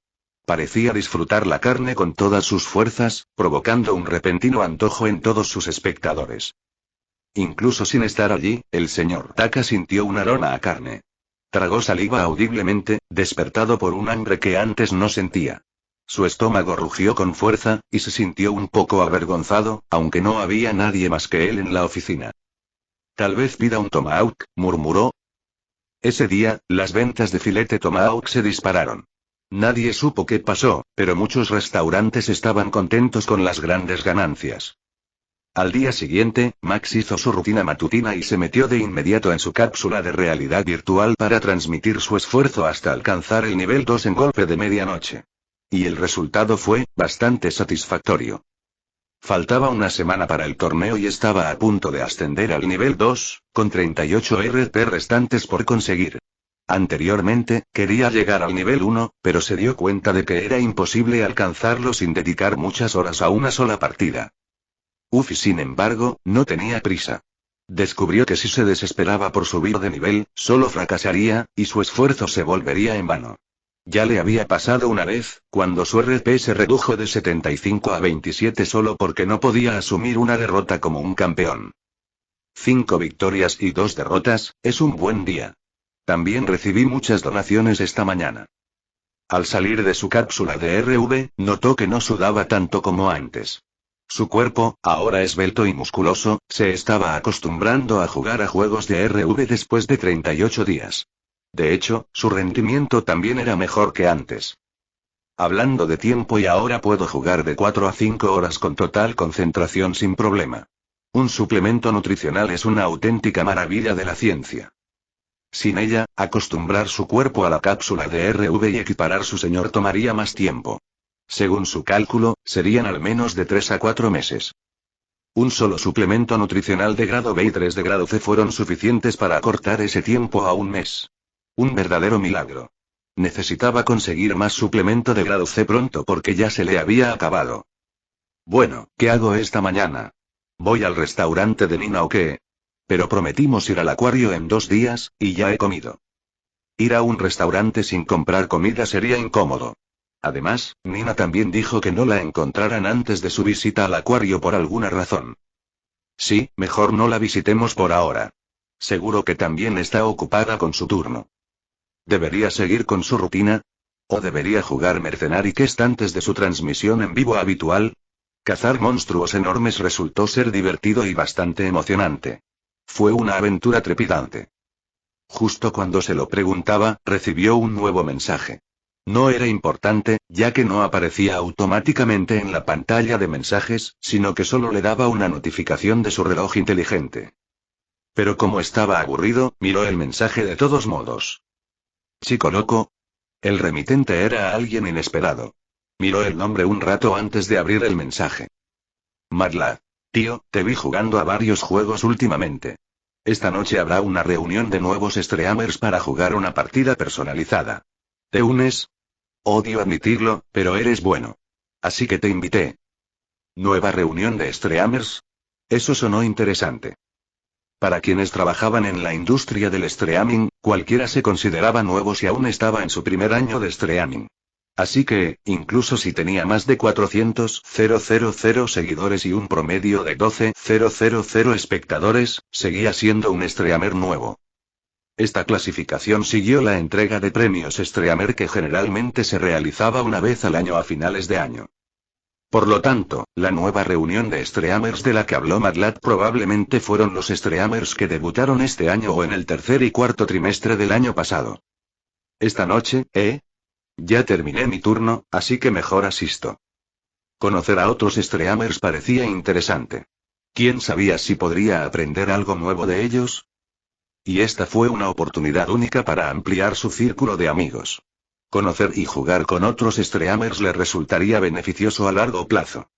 Parecía disfrutar la carne con todas sus fuerzas, provocando un repentino antojo en todos sus espectadores. Incluso sin estar allí, el señor Taka sintió un aroma a carne. Tragó saliva audiblemente, despertado por un hambre que antes no sentía. Su estómago rugió con fuerza, y se sintió un poco avergonzado, aunque no había nadie más que él en la oficina. Tal vez pida un tomahawk, murmuró. Ese día, las ventas de filete tomahawk se dispararon. Nadie supo qué pasó, pero muchos restaurantes estaban contentos con las grandes ganancias. Al día siguiente, Max hizo su rutina matutina y se metió de inmediato en su cápsula de realidad virtual para transmitir su esfuerzo hasta alcanzar el nivel 2 en golpe de medianoche. Y el resultado fue bastante satisfactorio. Faltaba una semana para el torneo y estaba a punto de ascender al nivel 2, con 38 RP restantes por conseguir. Anteriormente, quería llegar al nivel 1, pero se dio cuenta de que era imposible alcanzarlo sin dedicar muchas horas a una sola partida. Sin embargo, no tenía prisa. Descubrió que si se desesperaba por subir de nivel, solo fracasaría, y su esfuerzo se volvería en vano. Ya le había pasado una vez, cuando su RP se redujo de 75 a 27 solo porque no podía asumir una derrota como un campeón. 5 victorias y 2 derrotas, es un buen día. También recibí muchas donaciones esta mañana. Al salir de su cápsula de RV, notó que no sudaba tanto como antes. Su cuerpo, ahora esbelto y musculoso, se estaba acostumbrando a jugar a juegos de RV después de 38 días. De hecho, su rendimiento también era mejor que antes. Hablando de tiempo, y ahora puedo jugar de 4 a 5 horas con total concentración sin problema. Un suplemento nutricional es una auténtica maravilla de la ciencia. Sin ella, acostumbrar su cuerpo a la cápsula de RV y equiparar su señor tomaría más tiempo. Según su cálculo, serían al menos de 3 a 4 meses. Un solo suplemento nutricional de grado B y 3 de grado C fueron suficientes para acortar ese tiempo a un mes. Un verdadero milagro. Necesitaba conseguir más suplemento de grado C pronto porque ya se le había acabado. Bueno, ¿qué hago esta mañana? ¿Voy al restaurante de Nina o qué? Pero prometimos ir al acuario en 2 días, y ya he comido. Ir a un restaurante sin comprar comida sería incómodo. Además, Nina también dijo que no la encontraran antes de su visita al acuario por alguna razón. Sí, mejor no la visitemos por ahora. Seguro que también está ocupada con su turno. ¿Debería seguir con su rutina? ¿O debería jugar Mercenary Quest antes de su transmisión en vivo habitual? Cazar monstruos enormes resultó ser divertido y bastante emocionante. Fue una aventura trepidante. Justo cuando se lo preguntaba, recibió un nuevo mensaje. No era importante, ya que no aparecía automáticamente en la pantalla de mensajes, sino que solo le daba una notificación de su reloj inteligente. Pero como estaba aburrido, miró el mensaje de todos modos. ¿Chico loco? El remitente era alguien inesperado. Miró el nombre un rato antes de abrir el mensaje. Madlad. Tío, te vi jugando a varios juegos últimamente. Esta noche habrá una reunión de nuevos streamers para jugar una partida personalizada. ¿Te unes? Odio admitirlo, pero eres bueno. Así que te invité. ¿Nueva reunión de streamers? Eso sonó interesante. Para quienes trabajaban en la industria del streaming, cualquiera se consideraba nuevo si aún estaba en su primer año de streaming. Así que, incluso si tenía más de 400.000 seguidores y un promedio de 12.000 espectadores, seguía siendo un streamer nuevo. Esta clasificación siguió la entrega de premios streamer que generalmente se realizaba una vez al año a finales de año. Por lo tanto, la nueva reunión de streamers de la que habló Madlad probablemente fueron los streamers que debutaron este año o en el tercer y cuarto trimestre del año pasado. Esta noche, ya terminé mi turno, así que mejor asisto. Conocer a otros streamers parecía interesante. ¿Quién sabía si podría aprender algo nuevo de ellos? Y esta fue una oportunidad única para ampliar su círculo de amigos. Conocer y jugar con otros streamers le resultaría beneficioso a largo plazo.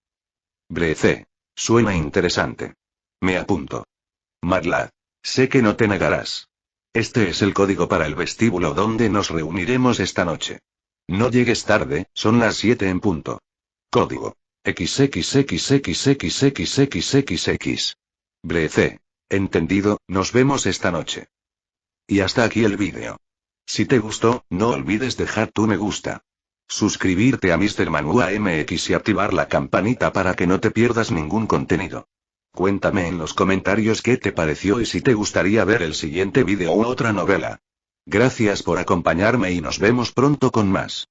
Brece. Suena interesante. Me apunto. Madlad. Sé que no te negarás. Este es el código para el vestíbulo donde nos reuniremos esta noche. No llegues tarde, son las 7 en punto. Código. XXXXXXXXX. Brece. Entendido, nos vemos esta noche. Y hasta aquí el vídeo. Si te gustó, no olvides dejar tu me gusta. Suscribirte a Mr. Manhua MX y activar la campanita para que no te pierdas ningún contenido. Cuéntame en los comentarios qué te pareció y si te gustaría ver el siguiente vídeo u otra novela. Gracias por acompañarme y nos vemos pronto con más.